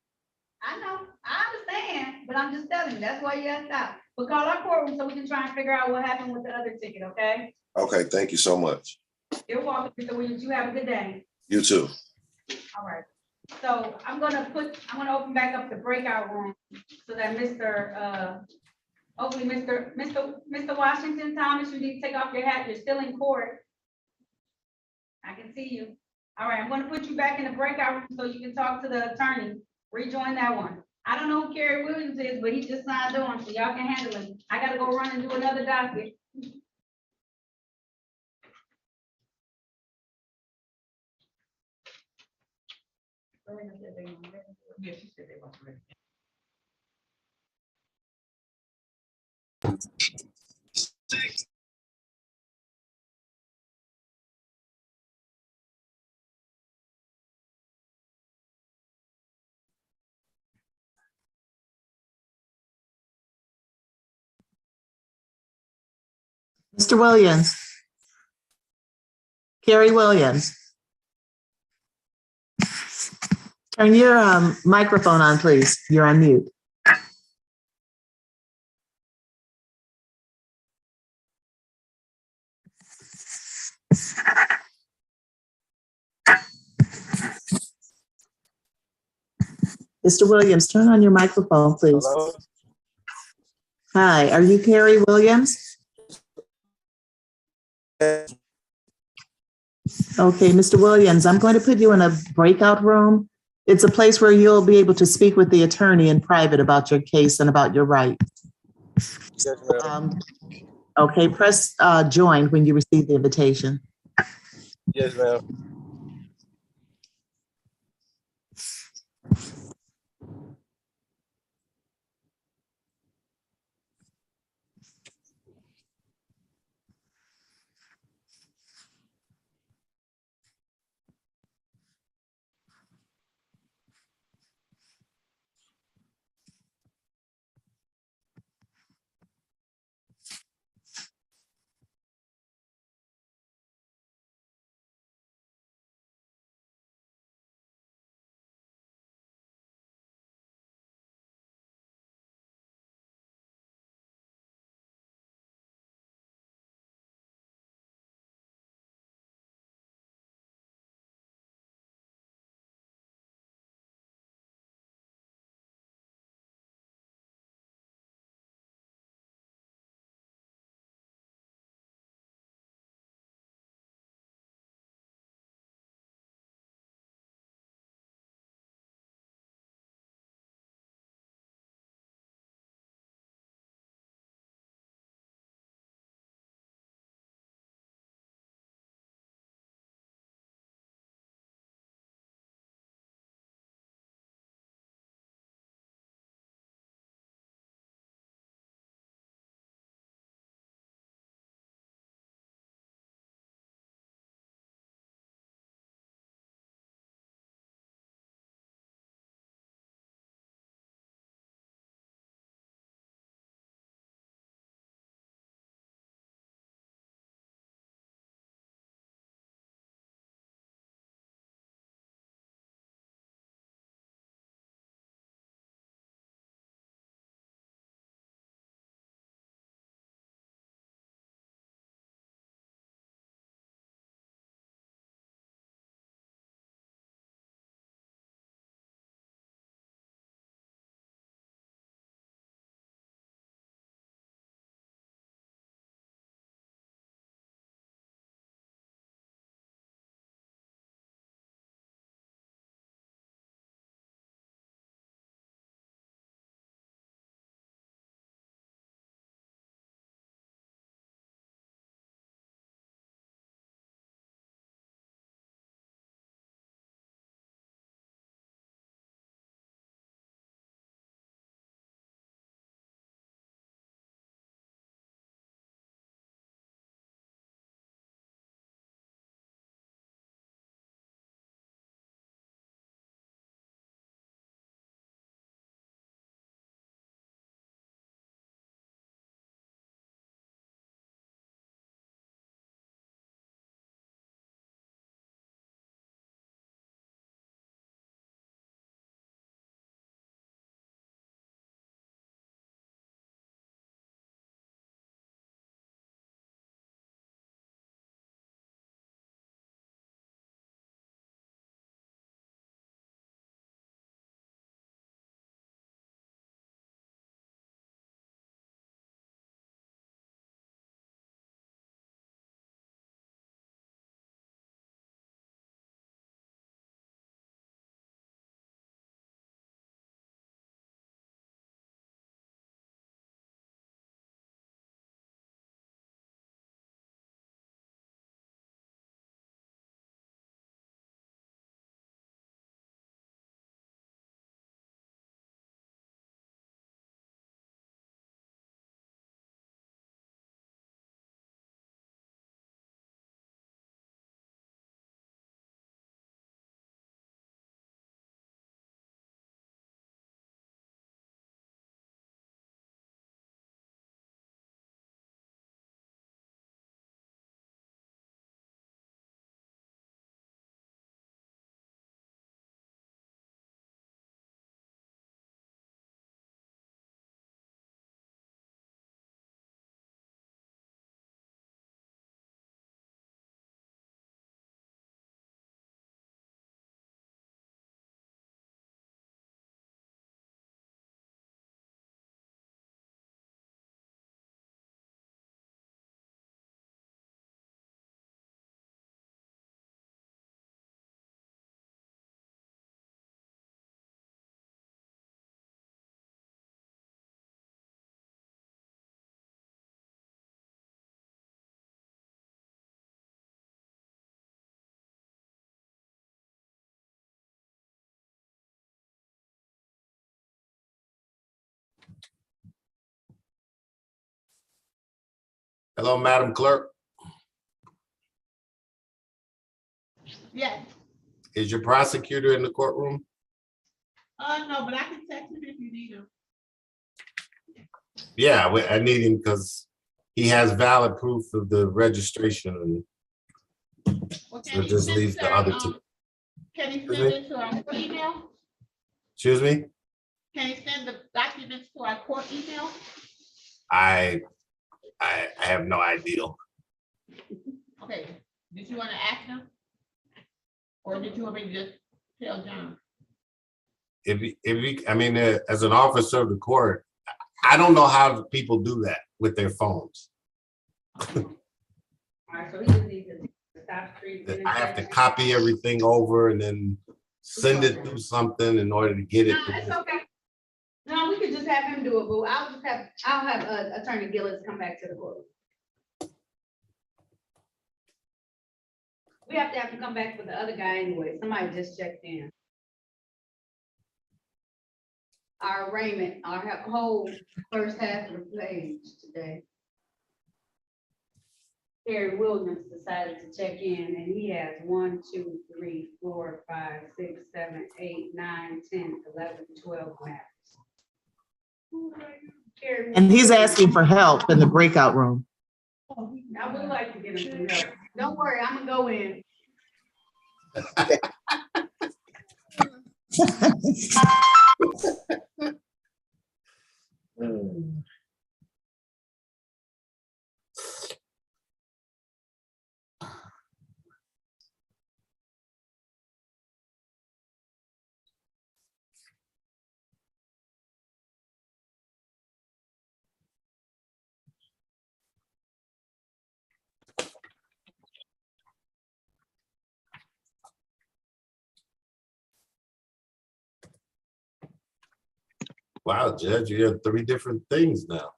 I know, I understand, but I'm just telling you, that's why you got stopped. But call our courtroom so we can try and figure out what happened with the other ticket, okay? Okay. Thank you so much. You're welcome, Mr. Williams. You have a good day. You too. All right. So I'm gonna open back up the breakout room so that hopefully Mr. Washington Thomas, you need to take off your hat. You're still in court. I can see you. All right, I'm gonna put you back in the breakout room so you can talk to the attorney. Rejoin that one. I don't know who Kerry Williams is, but he just signed on, so y'all can handle him. I gotta go run and do another docket. Yeah, she said they wasn't ready. Mr. Williams. Carrie Williams. Turn your microphone on, please. You're on mute. Mr. Williams, turn on your microphone, please. Hello? Hi, are you Carrie Williams? Okay, Mr. Williams, I'm going to put you in a breakout room. It's a place where you'll be able to speak with the attorney in private about your case and about your right. Yes, ma'am. Okay, press join when you receive the invitation. Yes, ma'am. Hello, Madam Clerk. Yes, Is your prosecutor in the courtroom? no, but I can text him if you need him. Yeah, I need him because he has valid proof of the registration and Well, so it just leaves the other two. Can he Excuse send me? it to our email? Excuse me? Can he send the documents to our court email? I have no idea. Okay, did you want to ask him? Or did you want me to just tell John? I mean, as an officer of the court, I don't know how people do that with their phones. All right, so he just needs to stop street. I have to copy everything over and then send it through something in order to get it. No, it's okay. No, we could just have him do it, but I'll have Attorney Gillis come back to the court. We have to have him come back for the other guy anyway. Somebody just checked in. Our arraignment, our whole first half of the page today. Harry Williams decided to check in and he has 1, 2, 3, 4, 5, 6, 7, 8, 9, 10, 11, 12 matters. Harry And he's Williams- asking for help in the breakout room. I would like to get him some help. Don't worry, I'm gonna go in. Wow, Judge, you have 3 different things now.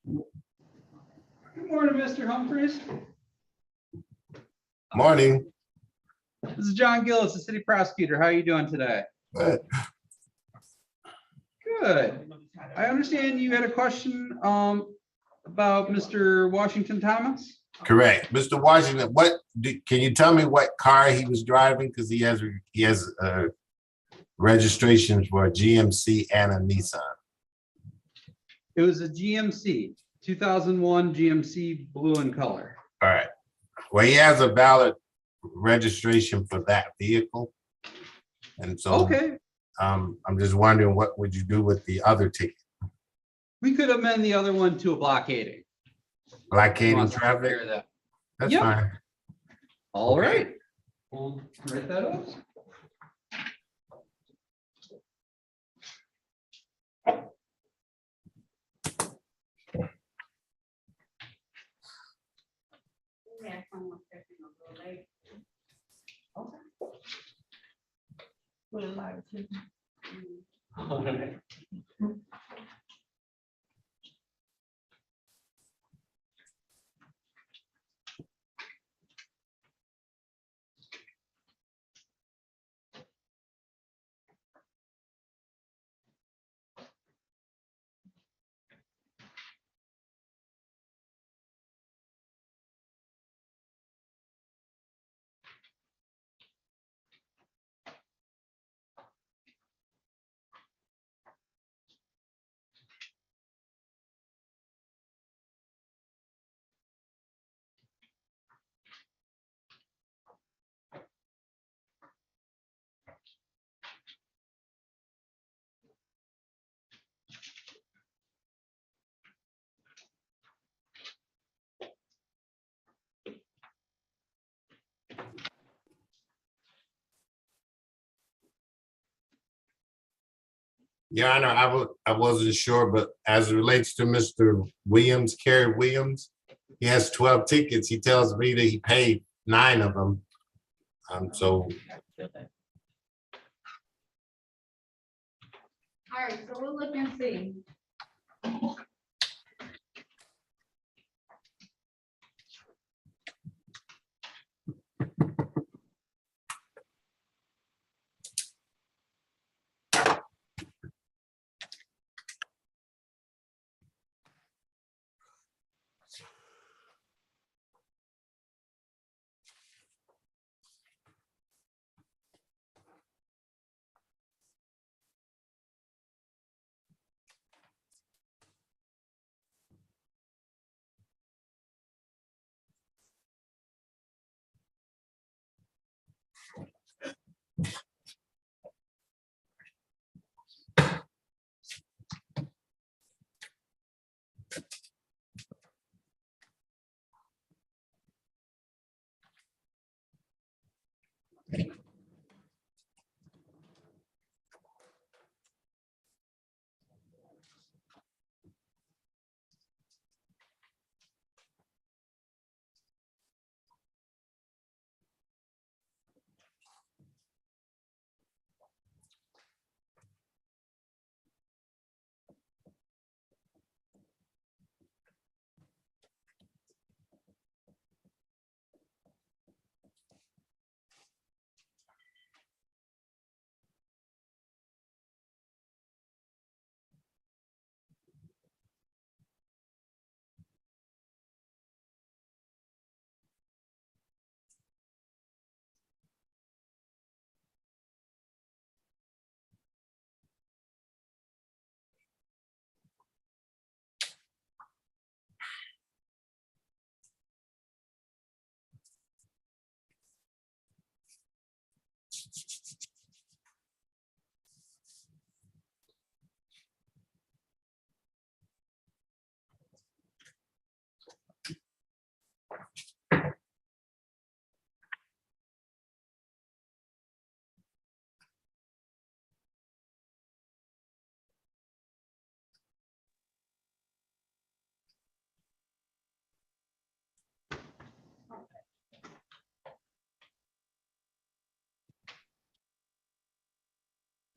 Good morning, Mr. Humphries. Morning. This is John Gillis, the city prosecutor. How are you doing today? Good. Good. I understand you had a question about Mr. Washington Thomas? Correct. Mr. Washington, can you tell me what car he was driving? Because he has registrations for a GMC and a Nissan. It was a GMC, 2001 GMC blue in color. All right. Well, he has a valid registration for that vehicle. And so Okay, I'm just wondering, what would you do with the other ticket? we could amend the other one to a blockading. Blockading Wants to take traffic? care of that. That's Yep. fine. All Okay. right. We'll write that up. Your Honor, I wasn't sure, but as it relates to Mr. Williams, Kerry Williams, he has 12 tickets. He tells me that he paid 9 of them. So All right, so we'll look and see.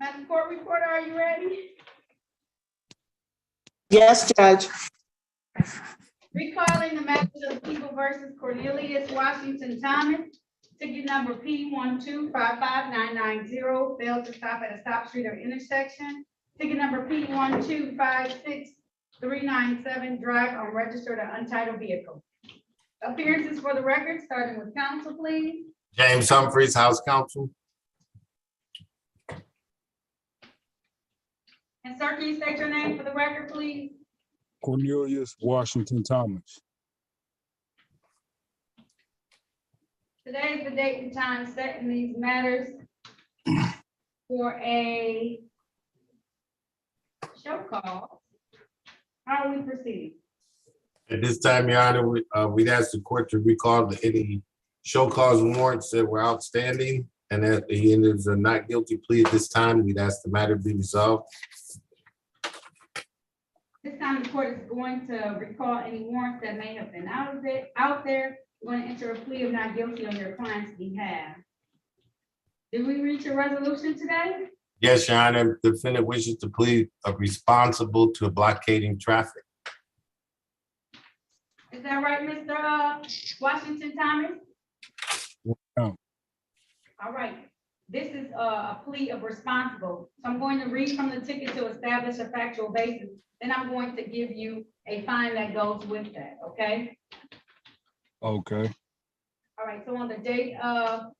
Madam Court Reporter, are you ready? Yes, Judge. Recalling the matters of People versus Cornelius Washington Thomas. Ticket number P1255990 failed to stop at a stop street or intersection. Ticket number P1256397 drive unregistered or untitled vehicle. Appearances for the record, starting with council, please. James Humphreys, House Counsel. And sir, can you state your name for the record, please? Cornelius Washington Thomas. Today is the date and time set in these matters for a show call. How are we proceeding? At this time, Your Honor, we'd ask the court to recall any show cause warrants that were outstanding, and that he enters a not guilty plea at this time. We'd ask the matter be resolved. This time the court is going to recall any warrants that may have been out there. We're going to enter a plea of not guilty on your client's behalf. Did we reach a resolution today? Yes, Your Honor, the defendant wishes to plead responsible to blockading traffic. Is that right, Mr. Washington Thomas? No. All right. This is a plea of responsible. So I'm going to read from the ticket to establish a factual basis. Then I'm going to give you a fine that goes with that, okay? Okay. All right, so on the date of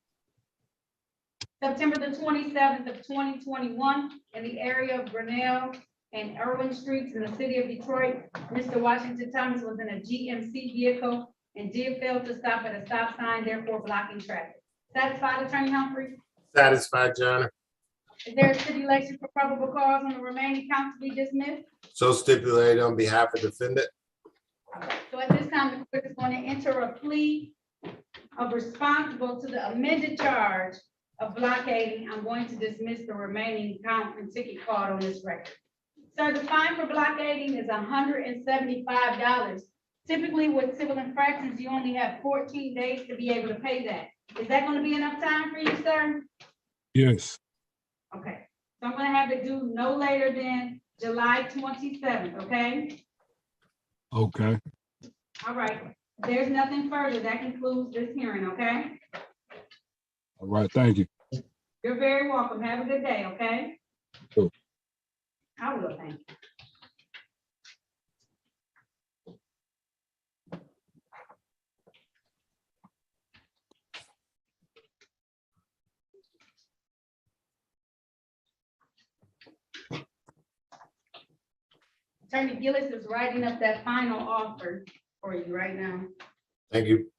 September the 27th of 2021, in the area of Grinnell and Irwin Streets in the city of Detroit, Mr. Washington Thomas was in a GMC vehicle and did fail to stop at a stop sign, therefore blocking traffic. Satisfied, Attorney Humphrey? Satisfied, Your Honor. Is there a stipulation for probable cause on the remaining counts to be dismissed? So stipulated on behalf of defendant. So at this time, the court is going to enter a plea of responsible to the amended charge of blockading. I'm going to dismiss the remaining count and ticket card on this record. Sir, the fine for blockading is $175. Typically with civil infractions, you only have 14 days to be able to pay that. Is that going to be enough time for you, sir? Yes. Okay, so I'm going to have it due no later than July 27th, okay? Okay. All right, there's nothing further. That concludes this hearing, okay? All right. Thank you. You're very welcome. Have a good day, okay? Sure. I will, thank you. Attorney Gillis is writing up that final offer for you right now. Thank you.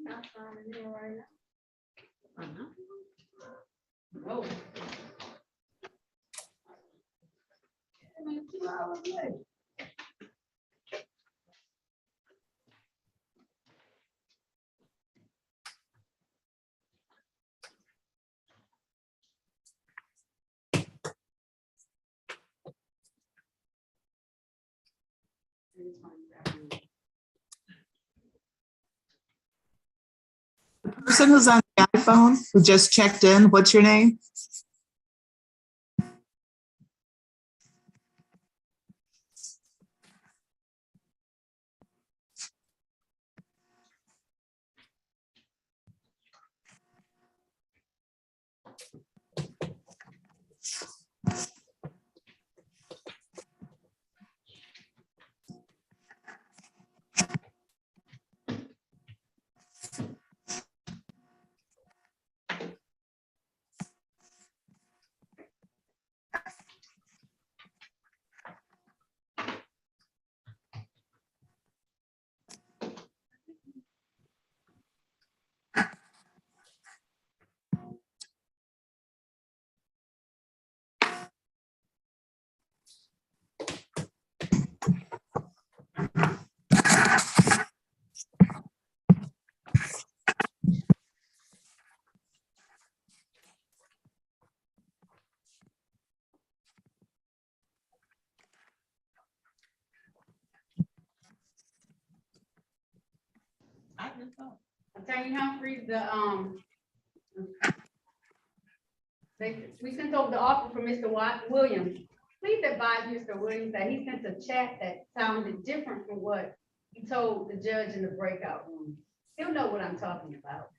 Not finding it right now. Oh. Person who's on the iPhone who just checked in, what's your name? Attorney Humphries, we sent over the offer for Mr. Williams. Please advise Mr. Williams that he sent a chat that sounded different from what he told the judge in the breakout room. He'll know what I'm talking about.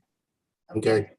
Okay.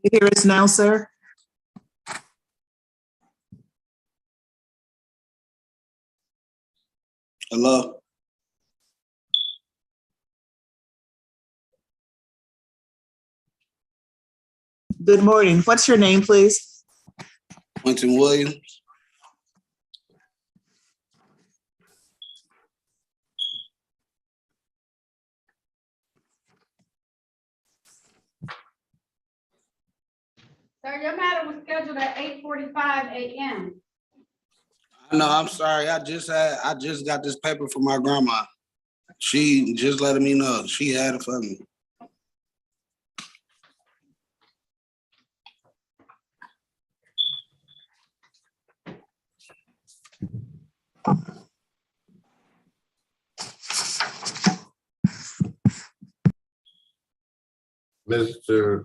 You hear us now, sir? Hello? Good morning. What's your name, please? Quentin Williams? Sir, your matter was scheduled at 8:45 a.m. No, I'm sorry. I just got this paper from my grandma. She just letting me know. She had it for me. Mr.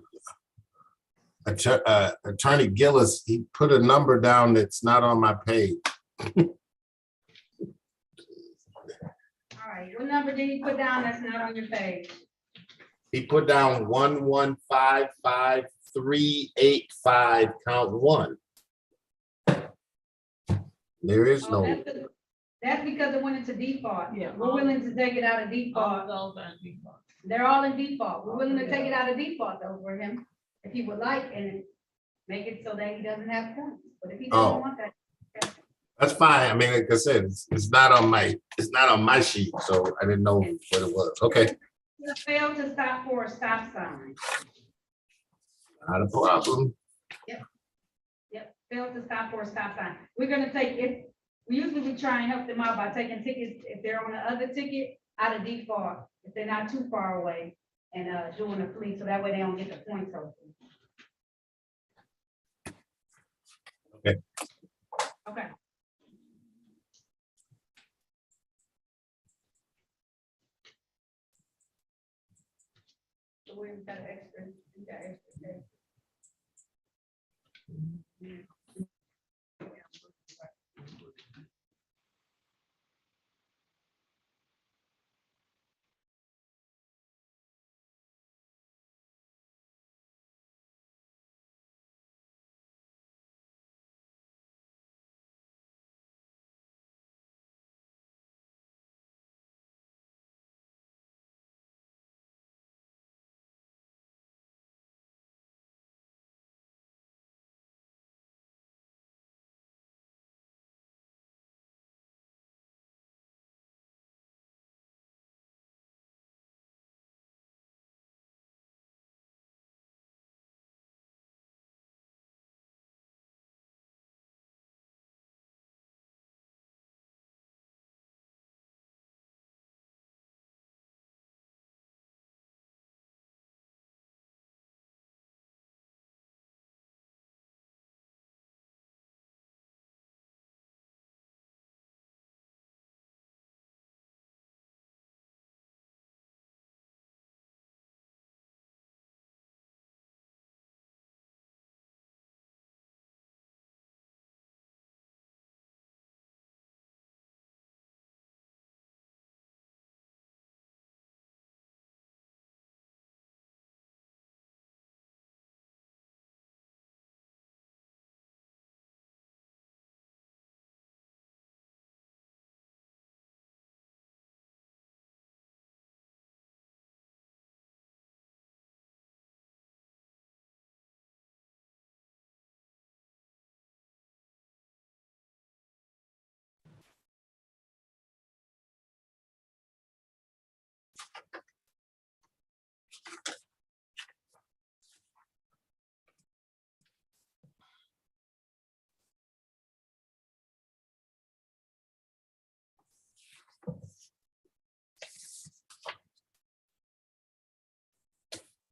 Attorney Gillis, he put a number down that's not on my page. All right, what number did he put down that's not on your page? He put down 1155385, count one. There is Oh, no, that's because it went into default. Yeah. We're willing to take it out of All default. those are in default. They're all in default. We're willing to take it out of default though for him, if he would like, and make it so that he doesn't have points. But if he doesn't Oh. want that, that's fine. I mean, like I said, it's not on my sheet, so I didn't know what it was. Okay, you failed to stop for a stop sign. not a problem. Yep, failed to stop for a stop sign. We're gonna take it, we try and help them out by taking tickets, if they're on the other ticket, out of default, if they're not too far away, and doing a plea, so that way they don't get the points over. Okay. Okay. Williams got extra, you got extra.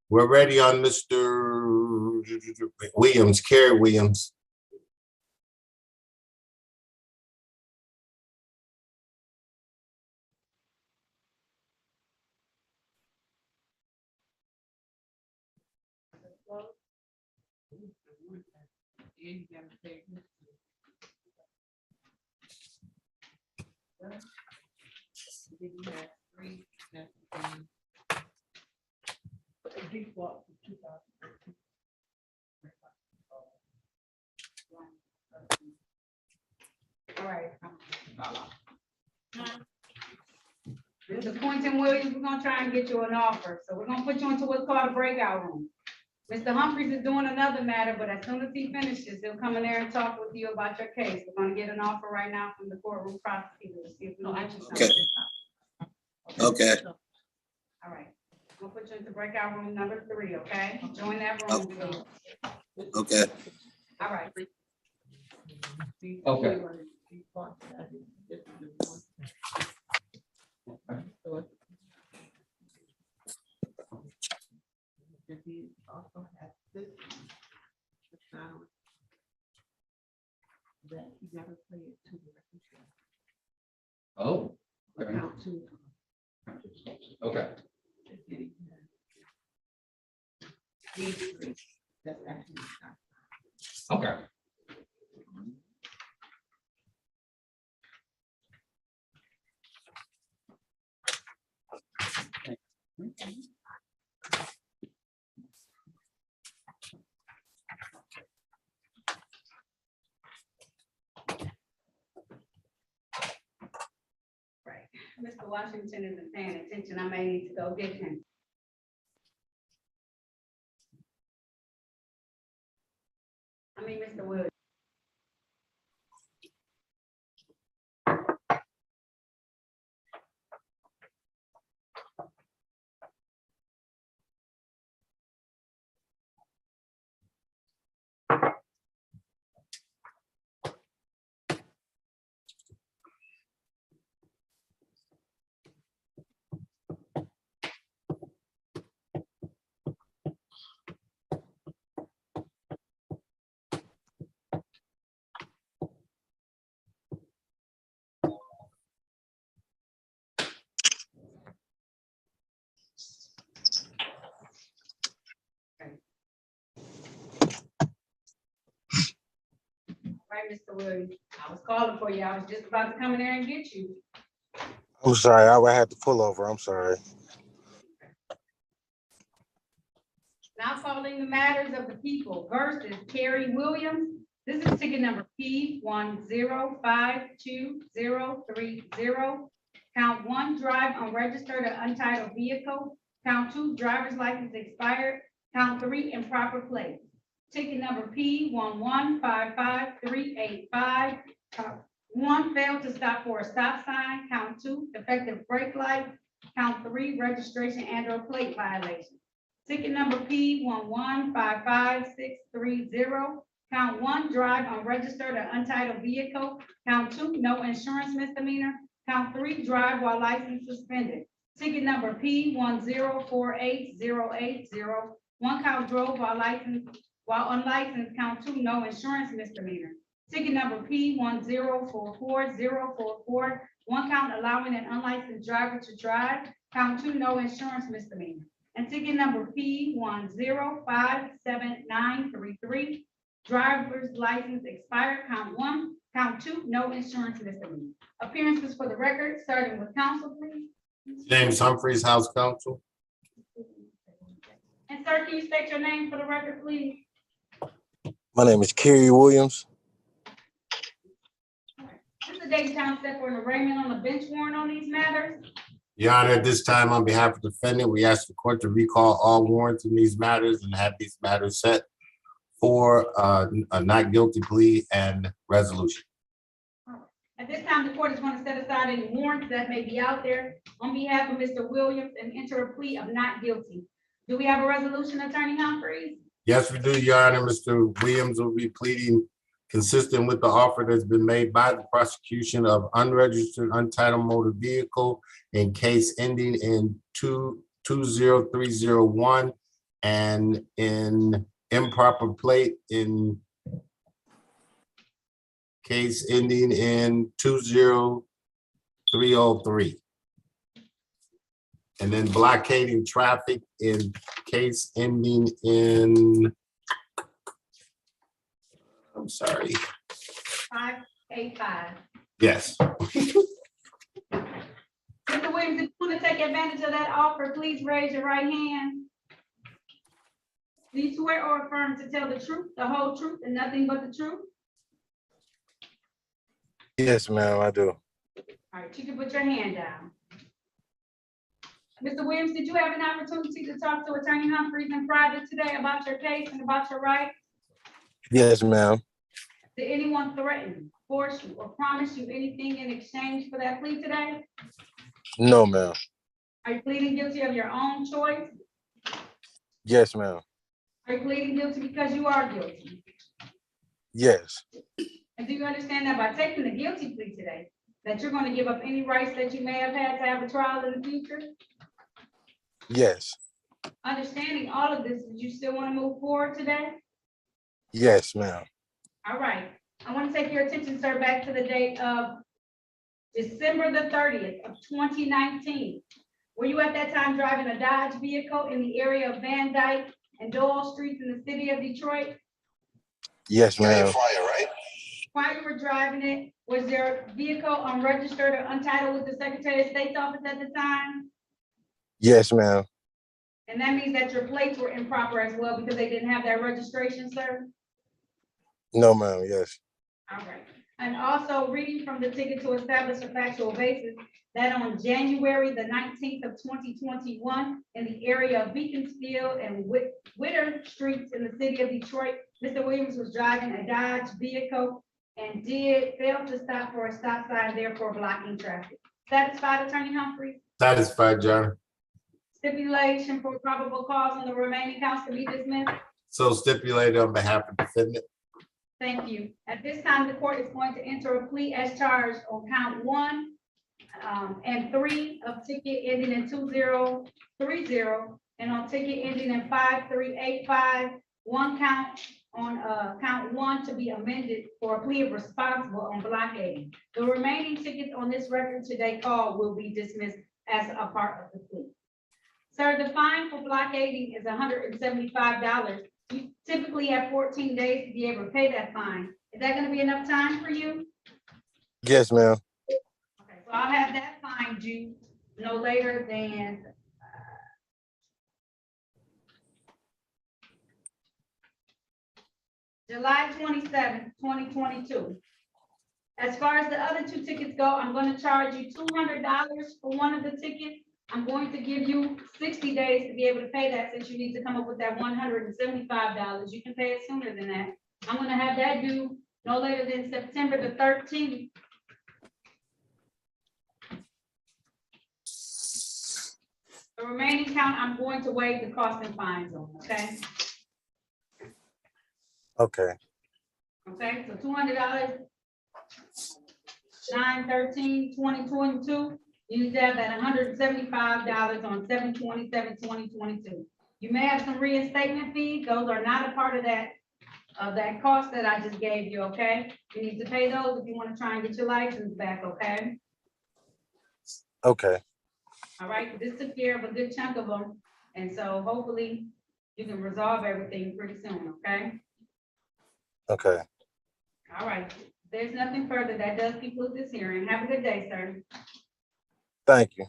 We're ready on Mr. Williams, Kerry Williams. All right. Mr. Quentin Williams, we're gonna try and get you an offer, so we're gonna put you into what's called a breakout room. Mr. Humphries is doing another matter, but as soon as he finishes, he'll come in there and talk with you about your case. We're gonna get an offer right now from the courtroom prosecutor to see if we can get you something. Okay. All right, we'll put you into breakout room number 3, okay? Join that room, please. Okay. All right. Okay. That you gotta play it to the record. Oh. Okay. Account 2. Okay. These 3, that's actually. Okay. Right. Mr. Washington isn't paying attention. I may need to go get him. I mean, Mr. Williams. right, Mr. Williams. I was calling for you. I was just about to come in there and get you. I'm sorry, I would have to pull over. I'm sorry. Now calling the matters of the people versus Carrie Williams. This is ticket number P 10520030. Count 1, drive unregistered or untitled vehicle. Count 2, driver's license expired. Count 3, improper plate. Ticket number P 1155385. Count 1, failed to stop for a stop sign. Count 2, defective brake light. Count 3, registration and/or plate violation. Ticket number P 1155630. Count 1, drive unregistered or untitled vehicle. Count 2, no insurance misdemeanor. Count 3, drive while license suspended. Ticket number P 1048080. 1 count drove while unlicensed. Count 2, no insurance misdemeanor. Ticket number P 1044044. 1 count allowing an unlicensed driver to drive. Count 2, no insurance misdemeanor. And ticket number P 1057933. Driver's license expired. Count 1. Count 2, no insurance misdemeanor. Appearances for the record, starting with counsel, please. James Humphreys, House Counsel. And sir, can you state your name for the record, please? My name is Kerry Williams. This is the date and time set for an arraignment on the bench warrant on these matters. Your Honor, at this time, on behalf of the defendant, we ask the court to recall all warrants in these matters and have these matters set for a not guilty plea and resolution. At this time, the court is going to set aside any warrants that may be out there on behalf of Mr. Williams and enter a plea of not guilty. Do we have a resolution, Attorney Humphreys? Yes, we do, Your Honor. Mr. Williams will be pleading consistent with the offer that's been made by the prosecution of unregistered untitled motor vehicle in case ending in 20301 and in improper plate in case ending in 20303. And then blockading traffic in case ending in, I'm sorry, 585. yes. Mr. Williams, if you want to take advantage of that offer, please raise your right hand. Do you swear or affirm to tell the truth, the whole truth, and nothing but the truth? Yes, ma'am, I do. All right, you can put your hand down. Mr. Williams, did you have an opportunity to talk to Attorney Humphreys in private today about your case and about your rights? Yes, ma'am. Did anyone threaten, force you, or promise you anything in exchange for that plea today? No, ma'am. Are you pleading guilty of your own choice? Yes, ma'am. Are you pleading guilty because you are guilty? Yes. And do you understand that by taking the guilty plea today, that you're going to give up any rights that you may have had to have a trial in the future? Yes. Understanding all of this, do you still want to move forward today? Yes, ma'am. All right. I want to take your attention, sir, back to the date of December the 30th of 2019. Were you at that time driving a Dodge vehicle in the area of Van Dyke and Doyle Streets in the city of Detroit? Yes, ma'am. While you were driving it, was your vehicle unregistered or untitled with the Secretary of State's office at the time? Yes, ma'am. And that means that your plates were improper as well because they didn't have that registration, sir? No, ma'am. Yes. All right. And also reading from the ticket to establish a factual basis that on January the 19th of 2021 in the area of Beaconsfield and Witter Streets in the city of Detroit, Mr. Williams was driving a Dodge vehicle and did fail to stop for a stop sign, therefore blocking traffic. Satisfied, Attorney Humphreys? Satisfied, John. Stipulation for probable cause on the remaining counts to be dismissed. So stipulated on behalf of the defendant. Thank you. At this time, the court is going to enter a plea as charged on count 1 and 3 of ticket ending in 2030 and on ticket ending in 5385. 1 count on count 1 to be amended for a plea of responsible on blockading. The remaining tickets on this record today called will be dismissed as a part of the plea. Sir, the fine for blockading is $175. You typically have 14 days to be able to pay that fine. Is that gonna be enough time for you? Yes, ma'am. Okay, so I'll have that fine due no later than July 27th, 2022. As far as the other two tickets go, I'm gonna charge you $200 for one of the tickets. I'm going to give you 60 days to be able to pay that, since you need to come up with that $175. You can pay it sooner than that. I'm gonna have that due no later than September the 13th. The remaining count, I'm going to waive the cost and fines on, okay? Okay. Okay, so $200, 9/13/2022. You need to have that $175 on 7/27/2022. You may have some reinstatement fees. Those are not a part of that cost that I just gave you, okay? You need to pay those if you want to try and get your license back, okay? Okay. All right, this took care of a good chunk of them, and so hopefully you can resolve everything pretty soon, okay? Okay. All right, if there's nothing further. That does conclude this hearing. Have a good day, sir. Thank you.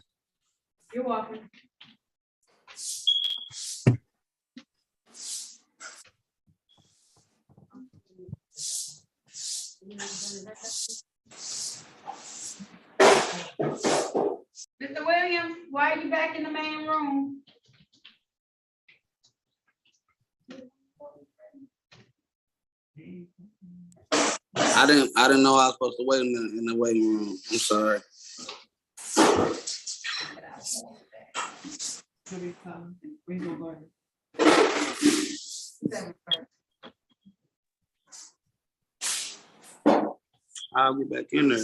You're welcome. Mr. Williams, why are you back in the main room? I didn't know I was supposed to wait in the waiting room. I'm sorry. I'll get back in there.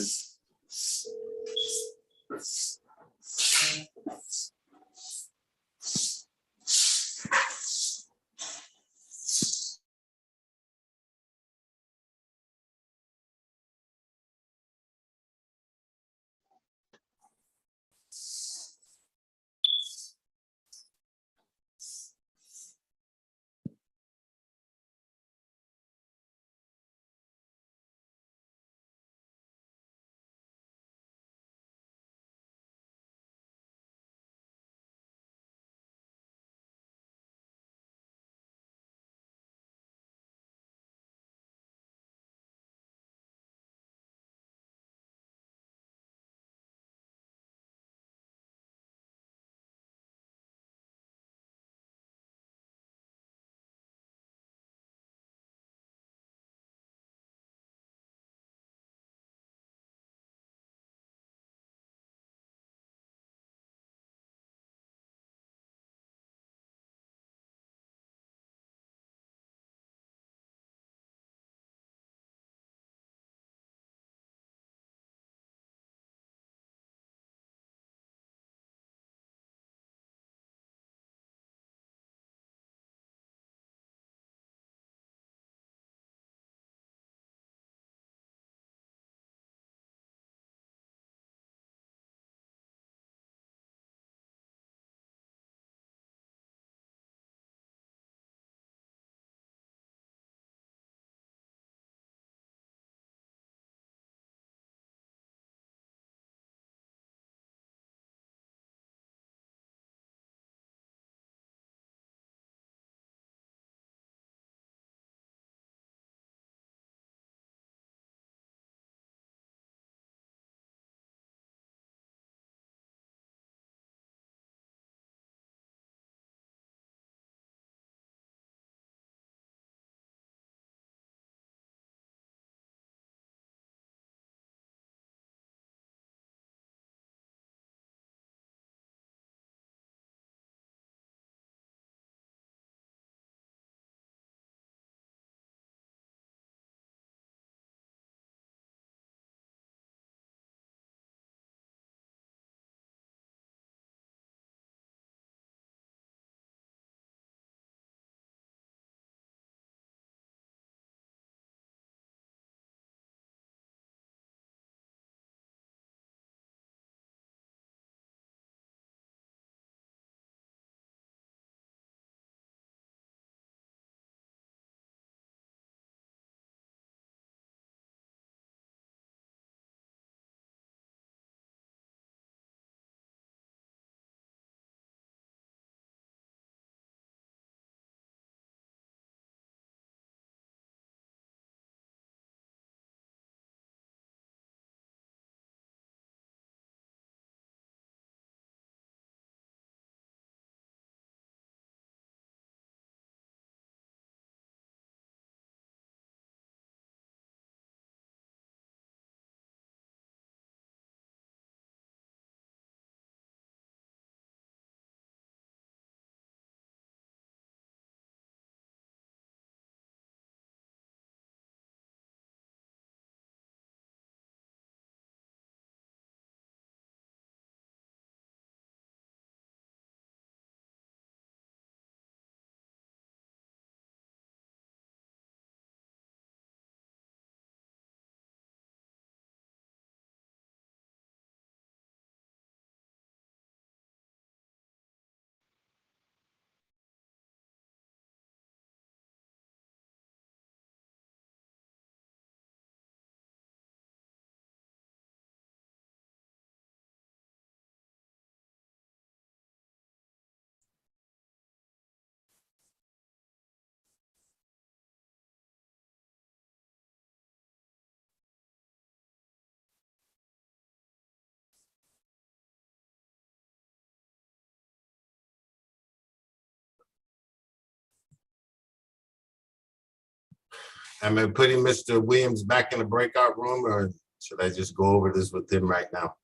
Am I putting Mr. Williams back in the breakout room, or should I just go over this with him right now?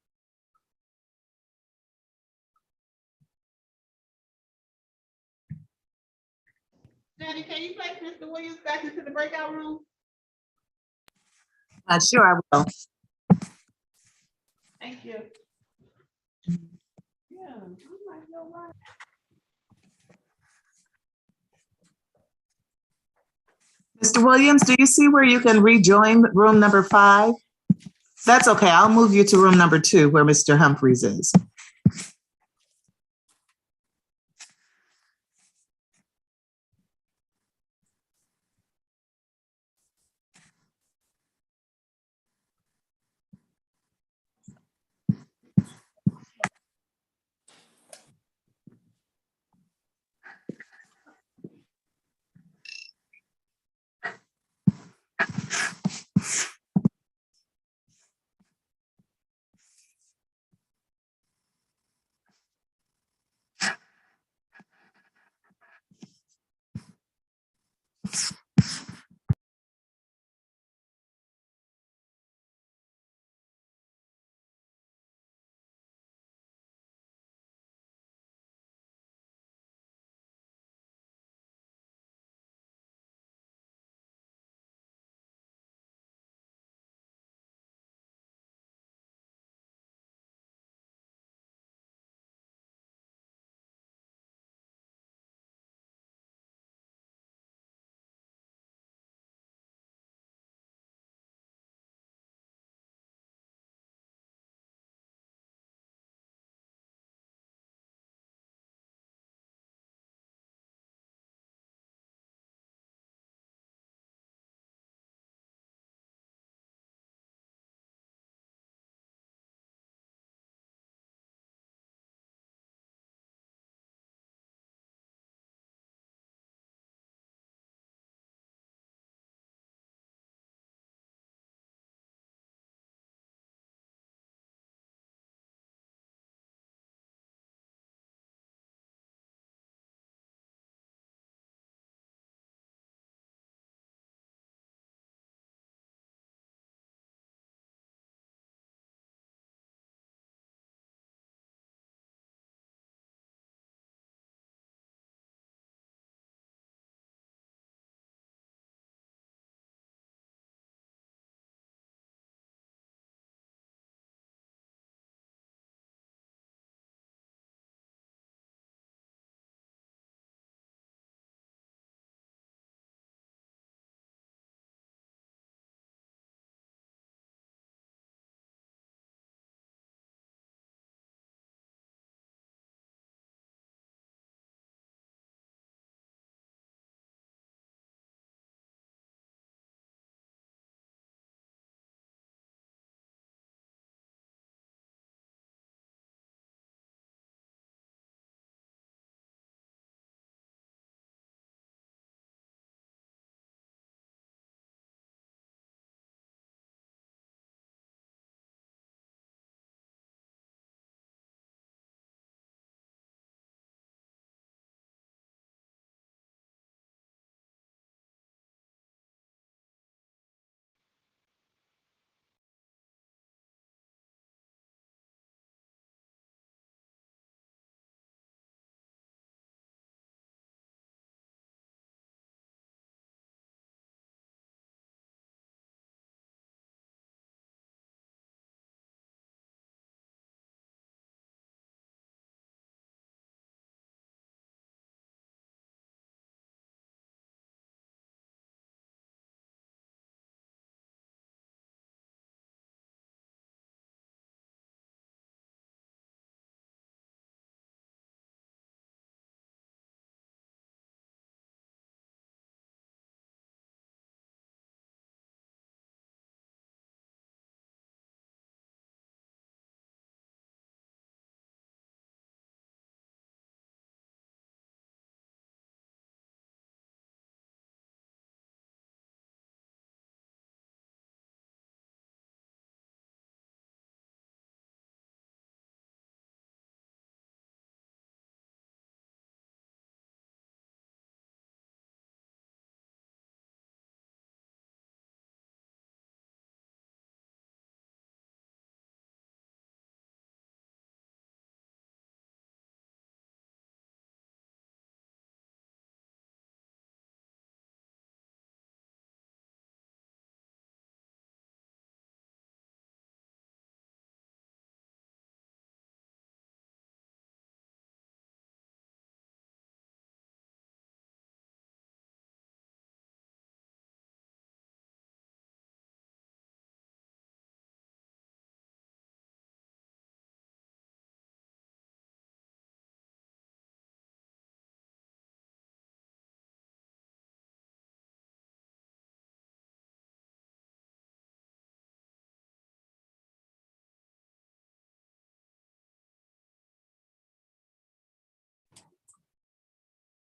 Danny, can you place Mr. Williams back into the breakout room? Sure, I will. Thank you. Yeah, I'm like, no, why? Mr. Williams, do you see where you can rejoin room number 5? That's okay. I'll move you to room number 2 where Mr. Humphries is.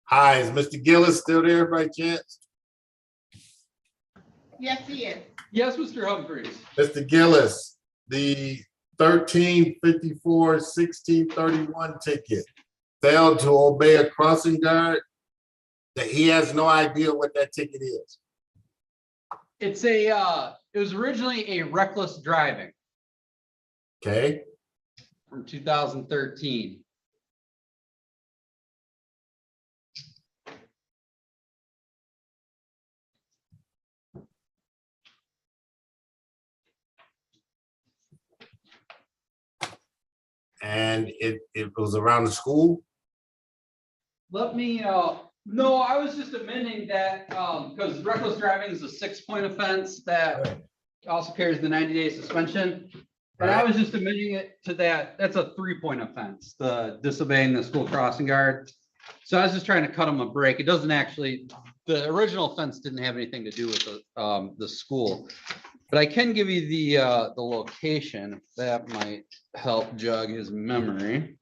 Hi, is Mr. Gillis still there by chance? Yes, he is. Yes, Mr. Humphries. Mr. Gillis, the 1354-1631 ticket failed to obey a crossing guard. That he has no idea what that ticket is. It's a, it was originally a reckless driving Okay, from 2013. and it was around the school. Let me, no, I was just amending that, because reckless driving is a 6-point offense that also carries the 90-day suspension. And I was just amending it to that, that's a 3-point offense, the disobeying the school crossing guard. So I was just trying to cut them a break. It doesn't actually, the original offense didn't have anything to do with the school. But I can give you the location, if that might help jog his memory.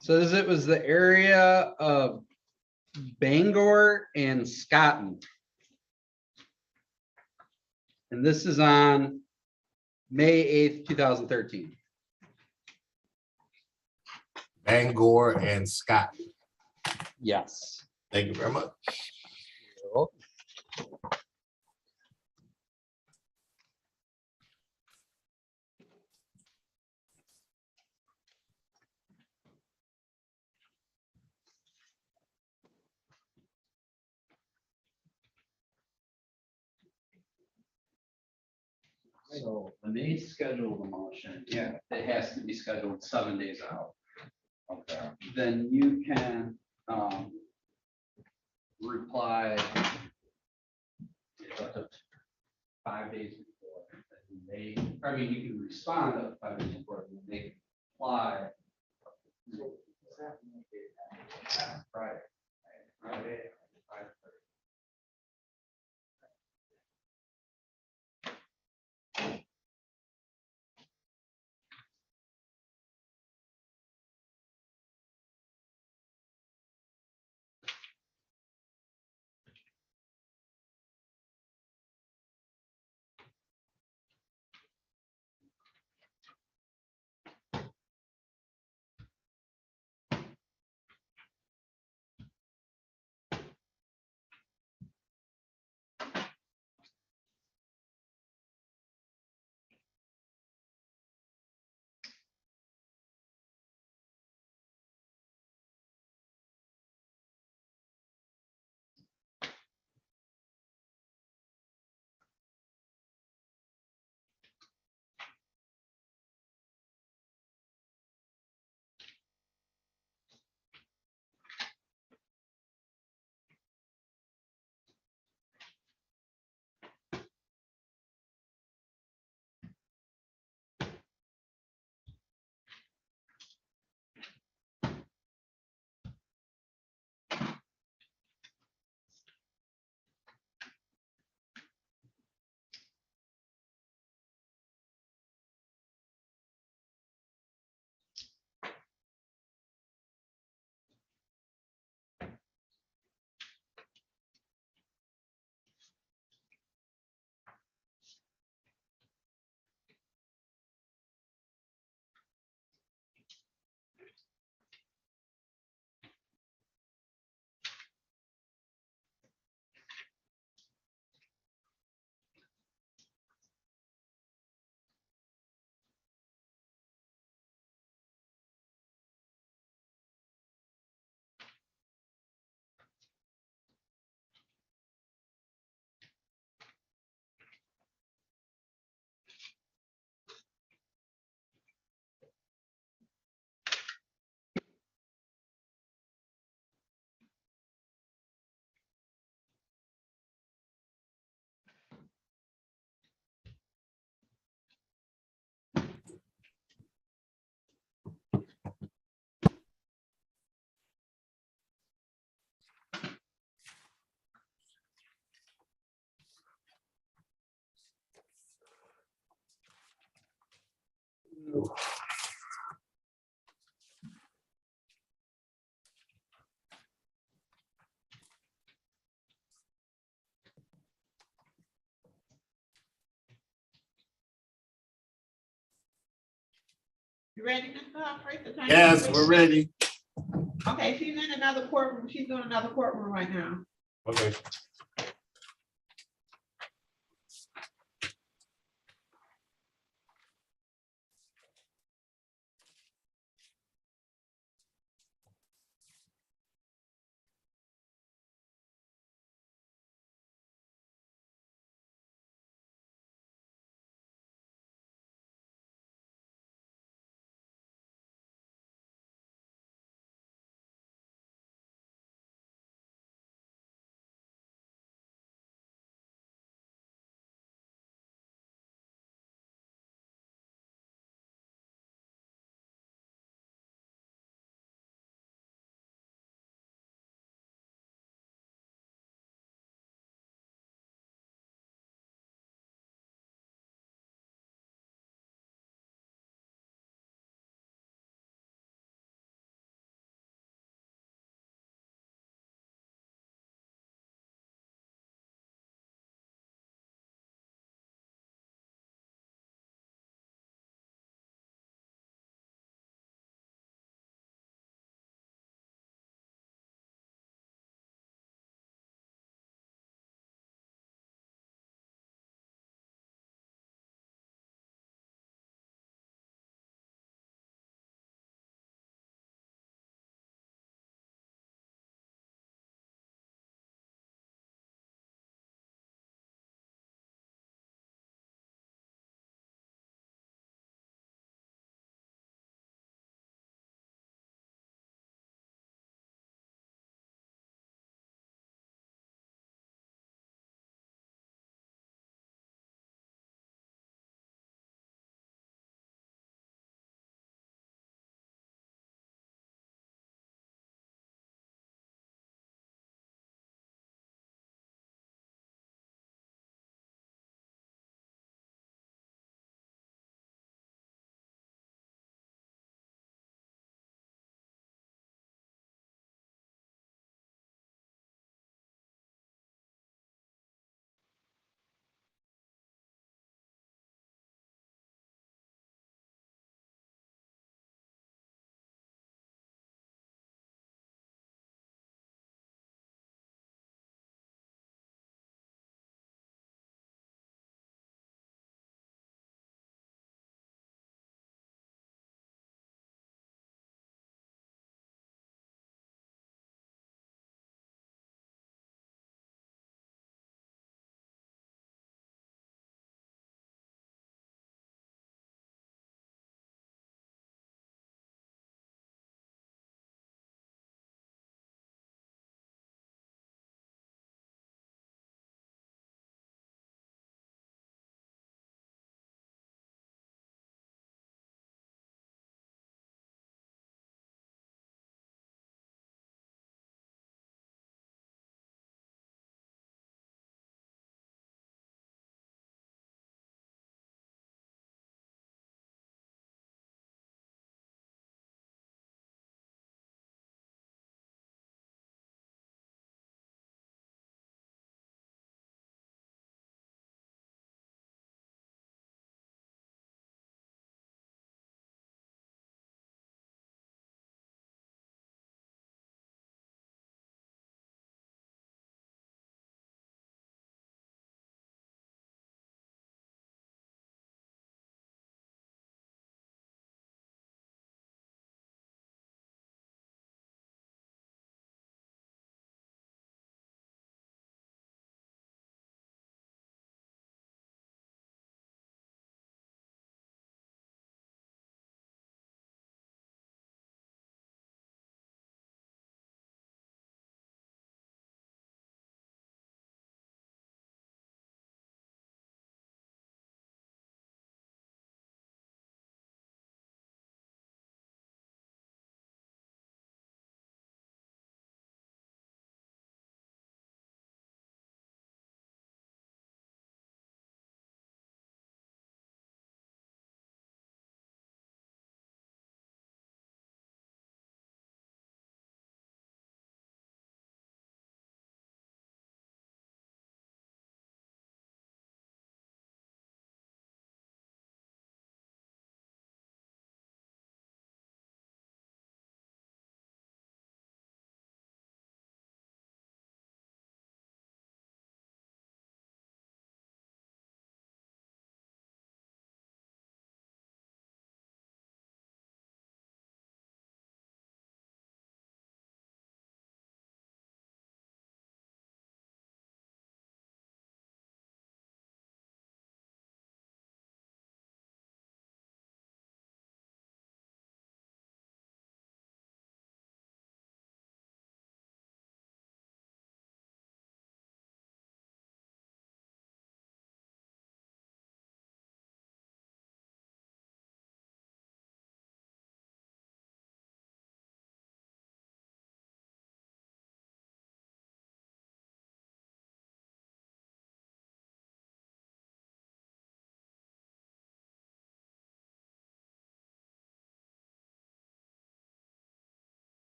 So it was the area of Bangor and Scotland. And this is on May 8th, 2013. Bangor and Scott. Yes. Thank you very much. So when they schedule the motion, yeah, it has to be scheduled 7 days out. Okay. Then you can reply up to 5 days before. They, I mean, you can respond up to 5 days before, and they can apply. Friday. Friday. You ready, Mr. Humphrey? Yes, we're ready. Okay, she's in another courtroom. She's doing another courtroom right now. Okay.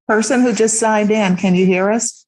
Person who just signed in, can you hear us?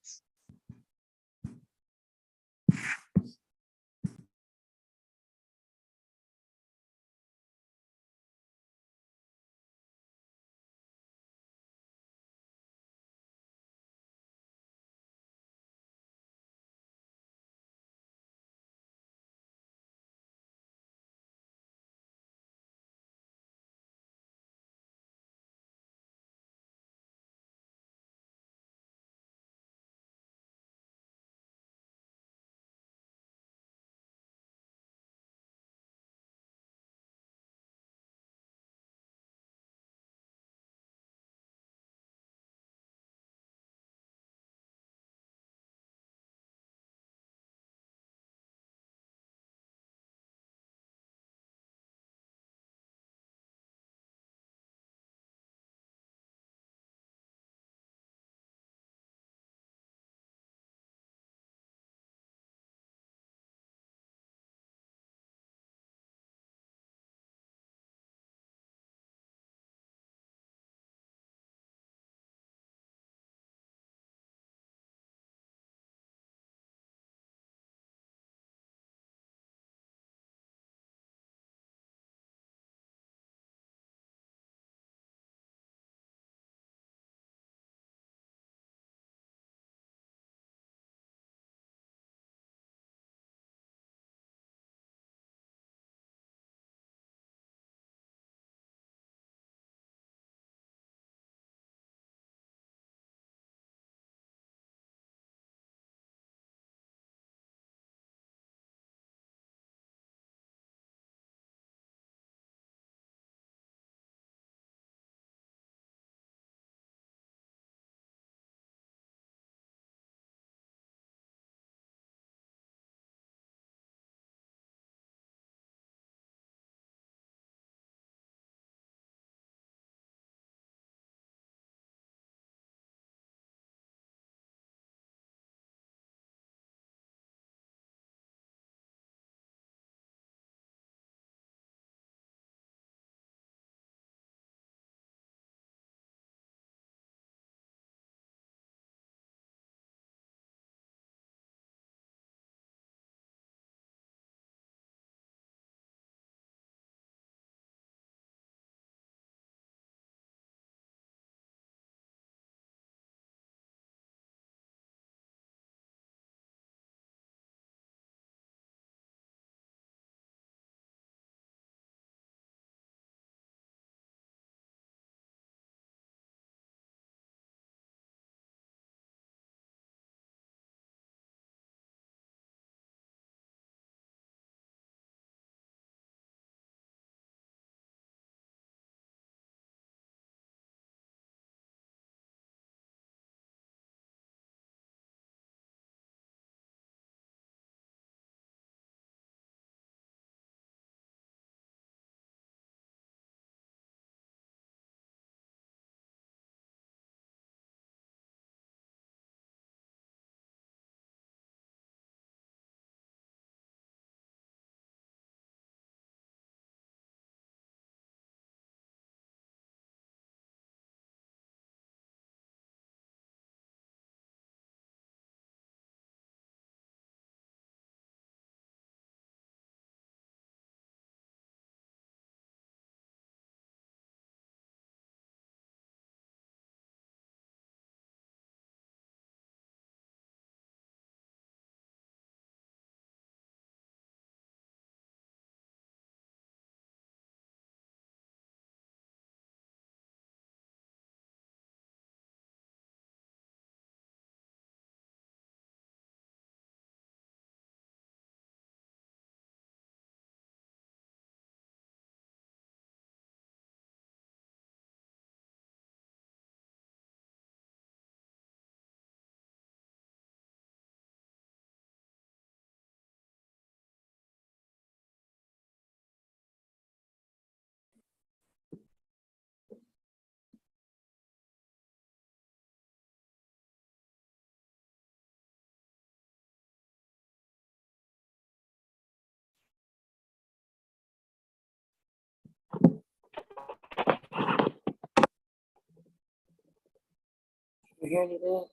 hear anything?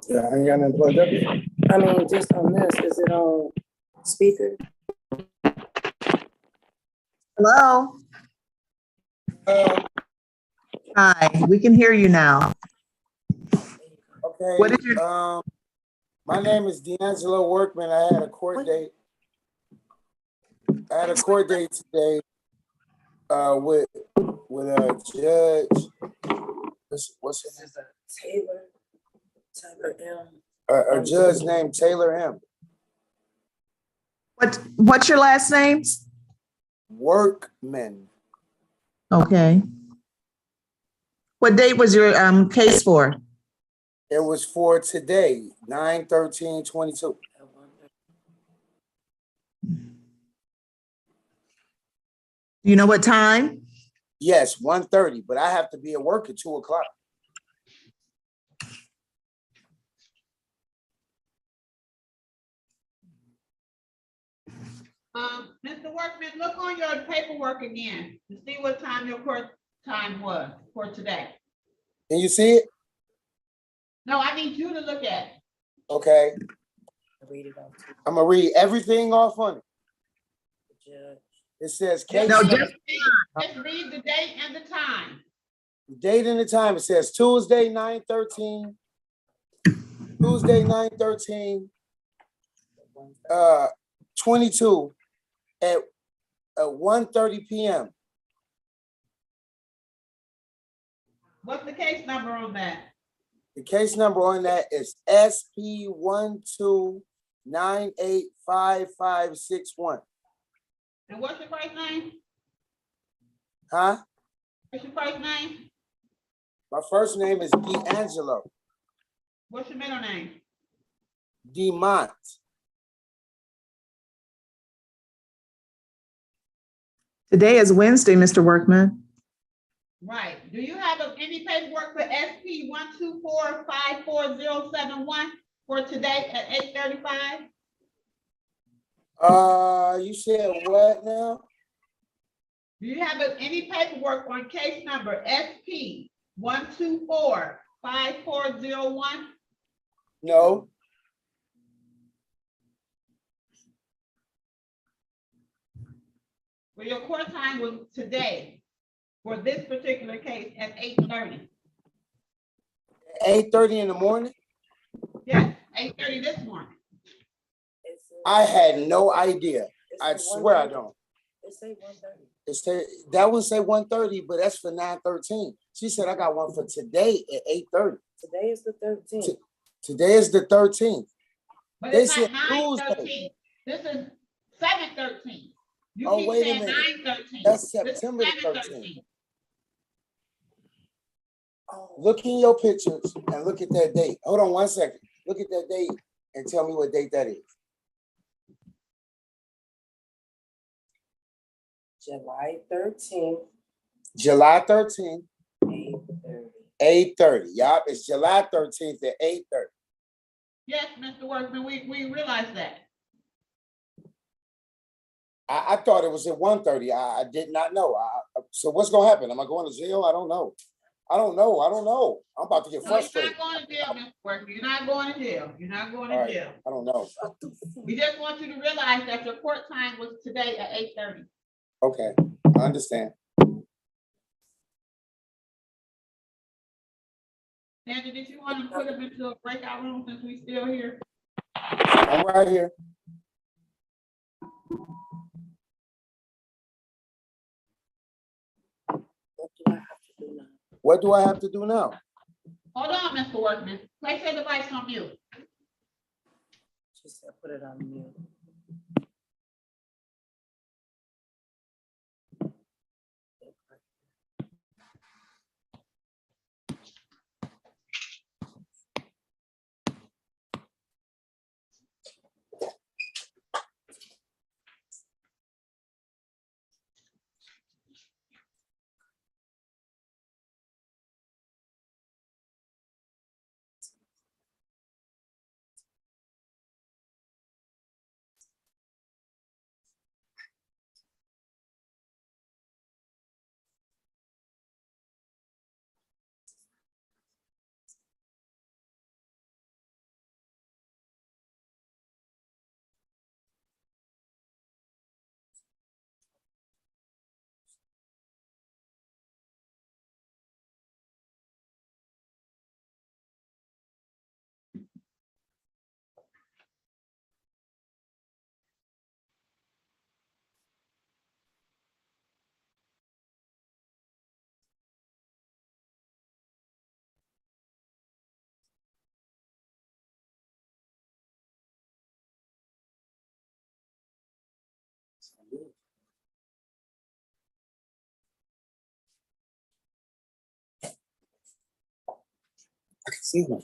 Yeah, I ain't got nothing plugged up yet. I mean, just on this, is it on speaker? Hello? Hi, we can hear you now. Okay, What is your, my name is D'Angelo Workman. I had a court date. I had a court date today, with a judge. What's his name? Taylor M. A judge named Taylor M. what's your last names? Workman. Okay. What date was your case for? It was for today, 9/13/22. Do you know what time? Yes, 1:30, but I have to be at work at 2:00. Mr. Workman, look on your paperwork again to see what time your court time was for today. Can you see it? No, I need you to look at it. Okay. I'm gonna read everything off on it. It says case. Just read the date and the time. The date and the time. It says Tuesday, 9/13. Tuesday, 9/13. 22 at 1:30 p.m. What's the case number on that? The case number on that is SP12985561. And what's your first name? Huh? What's your first name? My first name is D'Angelo. What's your middle name? Demont. Today is Wednesday, Mr. Workman. Right. Do you have any paperwork for SP 124-54071 for today at 8:35? You said what now? Do you have any paperwork on case number SP 124-5401? No. Well, your court time was today for this particular case at 8:30. 8:30 in the morning? Yes, 8:30 this morning. I had no idea. I swear I don't. It say 1:30. That would say 1:30, but that's for 9/13. She said I got one for today at 8:30. Today is the 13th. Today is the 13th. But They it's said not Tuesday. 9/13. This is 7/13. You Oh, keep wait a saying minute. 9/13. That's This is September the 7/13. 13th. Look in your pictures and look at that date. Hold on 1 second. Look at that date and tell me what date that is. July 13th. July 13th, 8:30. 8:30. Yup, it's July 13th at 8:30. Yes, Mr. Workman, we realize that. I thought it was at 1:30. I did not know. So what's gonna happen? Am I going to jail? I don't know. I don't know. I'm about to get No, you're frustrated. not going to jail, Mr. Workman. You're not going to jail. You're not going All to right, jail. I don't know. We just want you to realize that your court time was today at 8:30. Okay, I understand. Sandra, did you want to put them into a breakout room since we still here? I'm right here. What do I have to do now? Hold on, Mr. Workman. Place your device on mute. She said put it on mute. See her.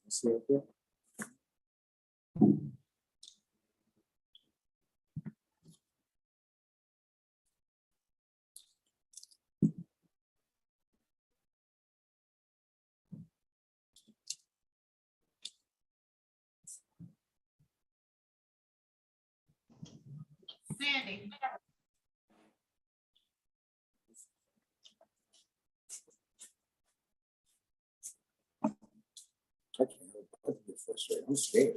See it there? Sandy. I get frustrated. I'm scared.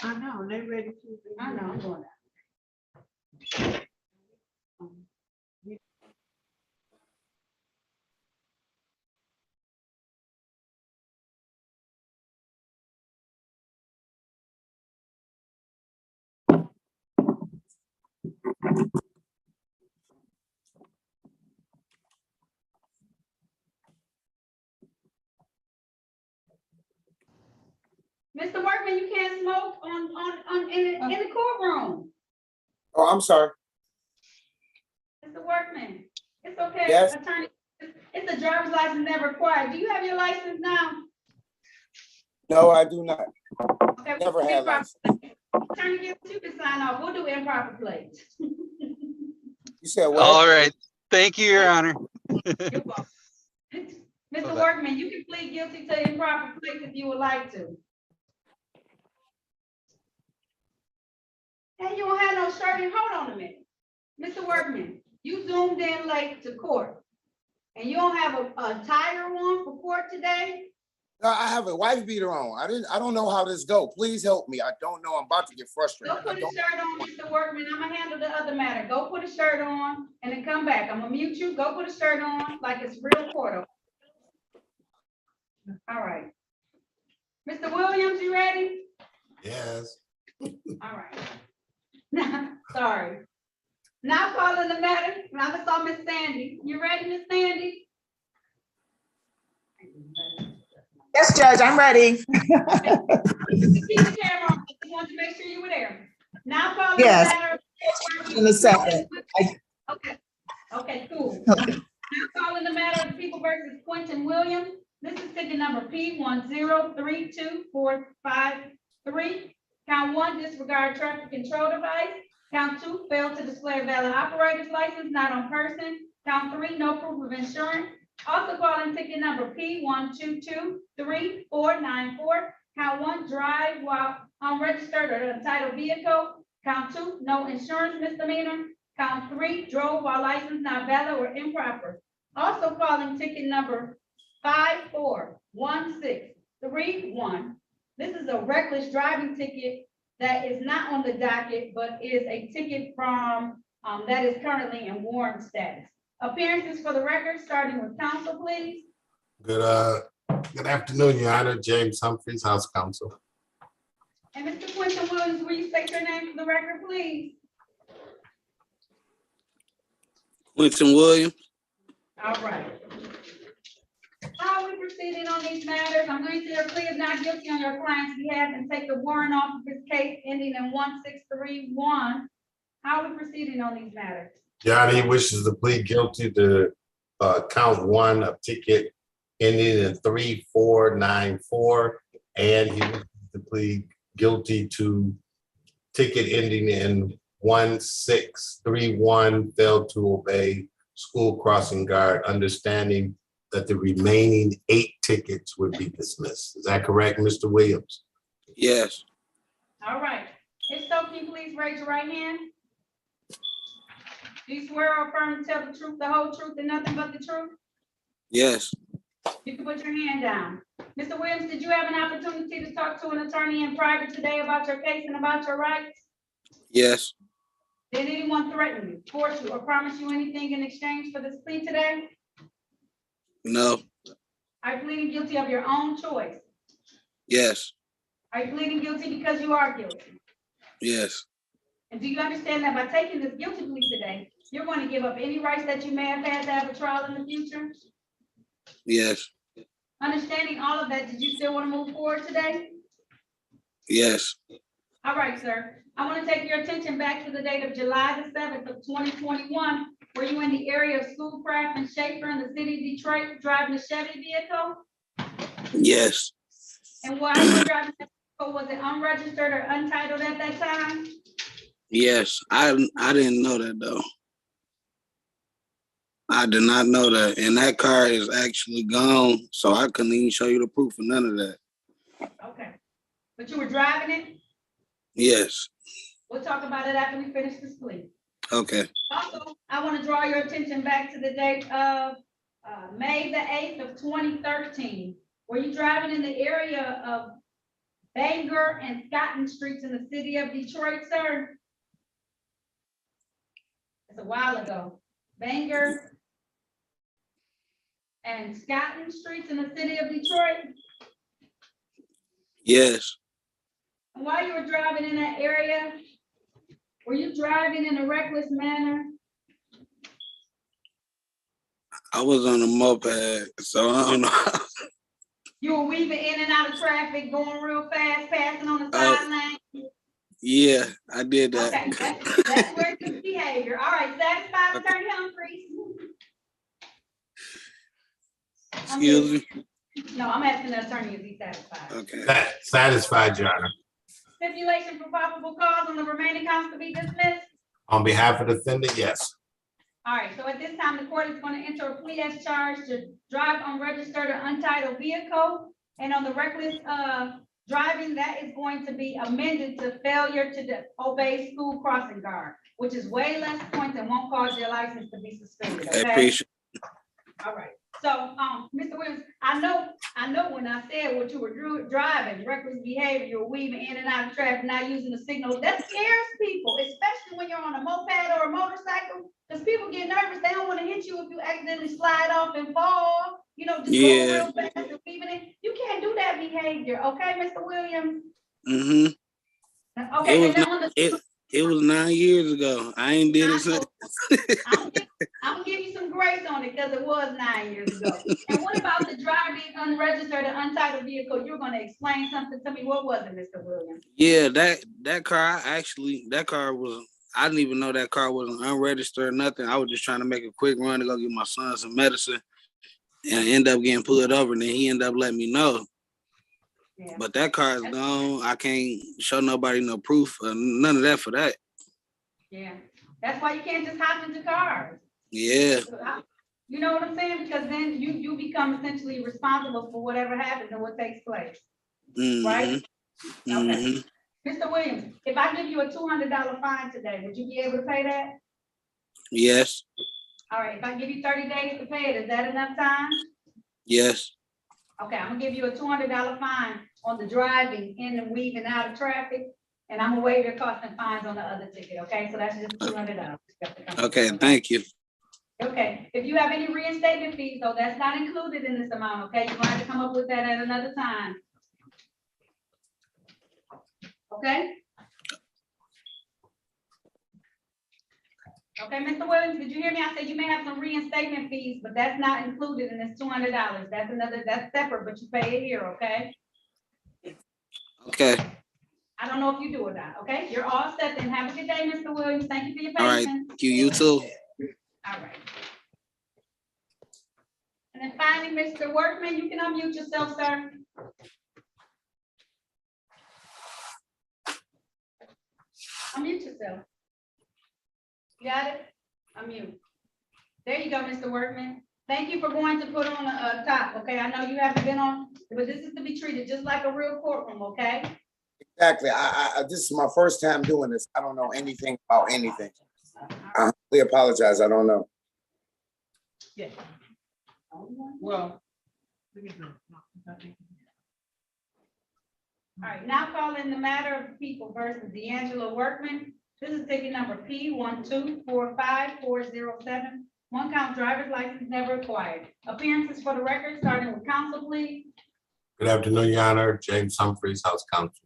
I know, they ready to. I know, I'm going Mr. Workman, you can't smoke in the courtroom. Oh, I'm sorry. Mr. Workman, it's okay. Yes. Attorney, it's a driver's license never required. Do you have your license now? No, I do not. Okay, Never had improper- license. Attorney, you can sign off. We'll do improper plates. You said what? All right. Thank you, Your Honor. You're welcome. Mr. Workman, you can plead guilty to improper plates if you would like to. And you don't have no shirt in. Hold on a minute. Mr. Workman, you zoomed in late to court. And you don't have a tire on for court today? No, I have a wife beater on. I don't know how this go. Please help me. I don't know. I'm about to get frustrated. Go put a shirt on, Mr. Workman. I'm gonna handle the other matter. Go put a shirt on and then come back. I'm gonna mute you. Go put a shirt on like it's real court. All right. Mr. Williams, you ready? Yes. All right. Sorry. Now calling the matter. Now let's call Miss Sandy. You ready, Miss Sandy? Yes, Judge, I'm ready. Keep the camera on. I just wanted to make sure you were there. Now calling the Yes. matter. In a second. Okay. Okay, cool. Okay. Now calling the matter of the people versus Quentin Williams. This is ticket number P1032453. Count 1, disregard traffic control device. Count 2, fail to display a valid operator's license not on person. Count 3, no proof of insurance. Also calling ticket number P1223494. Count 1, drive while unregistered or untitled vehicle. Count 2, no insurance misdemeanor. Count 3, drove while license not valid or improper. Also calling ticket number 541631. This is a reckless driving ticket that is not on the docket, but is a ticket from, that is currently in warrant status. Appearances for the record, starting with counsel, please. Good afternoon, Your Honor. James Humphreys, House Counsel. And Mr. Quentin Williams, will you state your name for the record, please? Quentin Williams. All right. How are we proceeding on these matters? I'm going to declare not guilty on your client's behalf and take the warrant off of his case ending in 1631. How are we proceeding on these matters? Your Honor, he wishes to plead guilty to count 1 of ticket ending in 3494, and he wishes to plead guilty to ticket ending in 1631, failed to obey school crossing guard, understanding that the remaining 8 tickets would be dismissed. Is that correct, Mr. Williams? Yes. All right. If so, can you please raise your right hand? Do you swear or affirm to tell the truth, the whole truth, and nothing but the truth? Yes. You can put your hand down. Mr. Williams, did you have an opportunity to talk to an attorney in private today about your case and about your rights? Yes. Did anyone threaten you, force you, or promise you anything in exchange for this plea today? No. Are you pleading guilty of your own choice? Yes. Are you pleading guilty because you are guilty? Yes. And do you understand that by taking this guilty plea today, you're going to give up any rights that you may have had to have a trial in the future? Yes. Understanding all of that, did you still want to move forward today? Yes. All right, sir. I want to take your attention back to the date of July the 7th of 2021. Were you in the area of Schoolcraft and Schaefer in the city of Detroit driving a Chevy vehicle? Yes. And while you were driving that vehicle, was it unregistered or untitled at that time? Yes. I didn't know that though. I did not know that. And that car is actually gone, so I couldn't even show you the proof of none of that. Okay. But you were driving it? Yes. We'll talk about it after we finish this plea. Okay. Also, I want to draw your attention back to the date of May the 8th of 2013. Were you driving in the area of Bangor and Scotton Streets in the city of Detroit, sir? It's a while ago. Bangor and Scotton Streets in the city of Detroit? Yes. And while you were driving in that area, were you driving in a reckless manner? I was on a moped, so I don't know. You were weaving in and out of traffic, going real fast, passing on the sideline? Yeah, I did that. Okay, that's where it's behavior. All right, satisfied, Attorney Humphreys? Excuse me? No, I'm asking the attorney, is he satisfied? Okay. Satisfied, Your Honor. Stipulation for probable cause on the remaining counts to be dismissed? On behalf of the defendant, yes. All right, so at this time, the court is going to enter a plea as charged to drive unregistered or untitled vehicle. And on the reckless driving, that is going to be amended to failure to obey school crossing guard, which is way less points and won't cause your license to be suspended, I okay? appreciate it. All right, so, Mr. Williams, I know when I said what you were driving, reckless behavior, you were weaving in and out of traffic, not using the signal, that scares people, especially when you're on a moped or a motorcycle, because people get nervous, they don't want to hit you if you accidentally slide off and fall, you know, just go real fast and weaving in. You can't do that behavior, okay, Mr. Williams? Mm-hmm. Okay, It was 9 years ago. I ain't did it since. I'm gonna give you some grace on it because it was 9 years ago. And what about the driving unregistered or untitled vehicle? You're gonna explain something to me. What was it, Mr. Williams? Yeah, that car was I didn't even know that car wasn't unregistered or nothing. I was just trying to make a quick run to go get my son some medicine and I end up getting pulled over and then he ended up letting me know. Yeah. But that car is gone. I can't show nobody no proof or none of that for that. Yeah, that's why you can't just hop into cars. Yeah. You know what I'm saying? Because then you become essentially responsible for whatever happens and what takes place, right? Okay. Mr. Williams, if I give you a $200 fine today, would you be able to pay that? Yes. All right, if I give you 30 days to pay it, is that enough time? Yes. Okay, I'm gonna give you a $200 fine on the driving in and weaving out of traffic, and I'm gonna waive your costs and fines on the other ticket, okay? So that's just $200. Okay, thank you. Okay, if you have any reinstatement fees, though, that's not included in this amount, okay? You're gonna have to come up with that at another time. Okay? Okay, Mr. Williams, did you hear me? I said you may have some reinstatement fees, but that's not included in this $200. That's separate, but you pay it here, okay? Okay. I don't know if you do or not, okay? You're all set then. Have a good day, Mr. Williams. Thank you for your All right. patience. Thank you. You too. All right. And then finally, Mr. Workman, you can unmute yourself, sir. Unmute yourself. You got it? Unmute. There you go, Mr. Workman. Thank you for going to put on a top, okay? I know you haven't been on, but this is to be treated just like a real courtroom, okay? Exactly. This is my first time doing this. I don't know anything about anything. I really apologize. I don't know. Yeah. Well. All right, now call in the matter of people versus D'Angelo Workman. This is ticket number P1245407. One count driver's license never acquired. Appearances for the record, starting with counsel, please. Good afternoon, Your Honor. James Humphreys, House Counsel.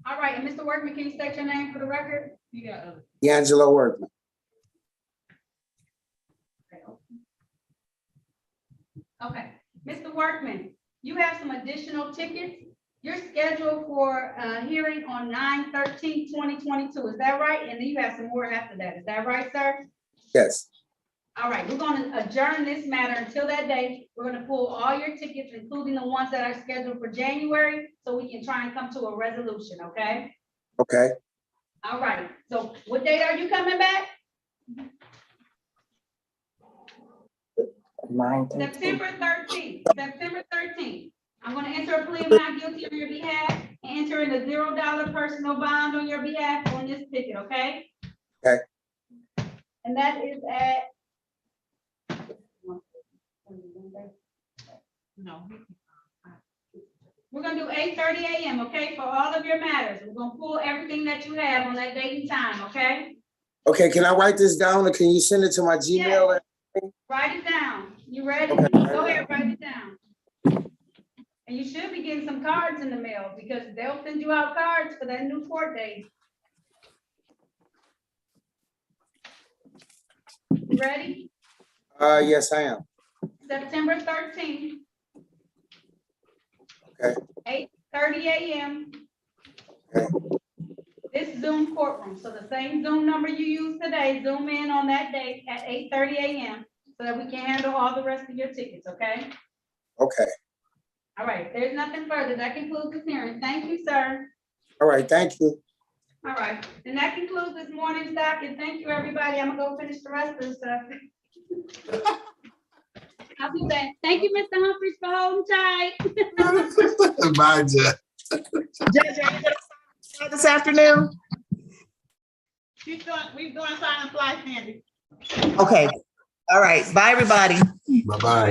All right, and Mr. Workman, can you state your name for the record? You got other. D'Angelo Workman. Okay, Mr. Workman, you have some additional tickets. You're scheduled for a hearing on 9/13/2022. Is that right? And then you have some more after that. Is that right, sir? Yes. All right, we're going to adjourn this matter until that day. We're going to pull all your tickets, including the ones that are scheduled for January, so we can try and come to a resolution, okay? Okay. All right, so what date are you coming back? September 13th, September 13th. I'm gonna enter a plea of not guilty on your behalf and enter in a $0 personal bond on your behalf on this ticket, okay? Okay. And that is at. No. We're gonna do 8:30 a.m., okay, for all of your matters. We're gonna pull everything that you have on that date and time, okay? Okay, can I write this down or can you send it to my Gmail? Yes. Write it down. You ready? Okay. Go ahead, write it down. And you should be getting some cards in the mail because they'll send you out cards for that new court date. You ready? Yes, I am. September 13th. Okay. 8:30 a.m. Okay. This Zoom courtroom. So the same Zoom number you used today, zoom in on that date at 8:30 a.m. so that we can handle all the rest of your tickets, okay? Okay. All right, there's nothing further. That concludes this hearing. Thank you, sir. All right, thank you. All right, and that concludes this morning's docket. Thank you, everybody. I'm gonna go finish the rest of the stuff. I'll be back. Thank you, Mr. Humphries, for holding tight. Bye, Judge. Judge, are you gonna sign this afternoon? We're doing sign and fly, Sandy. Okay. All right. Bye, everybody. Bye-bye.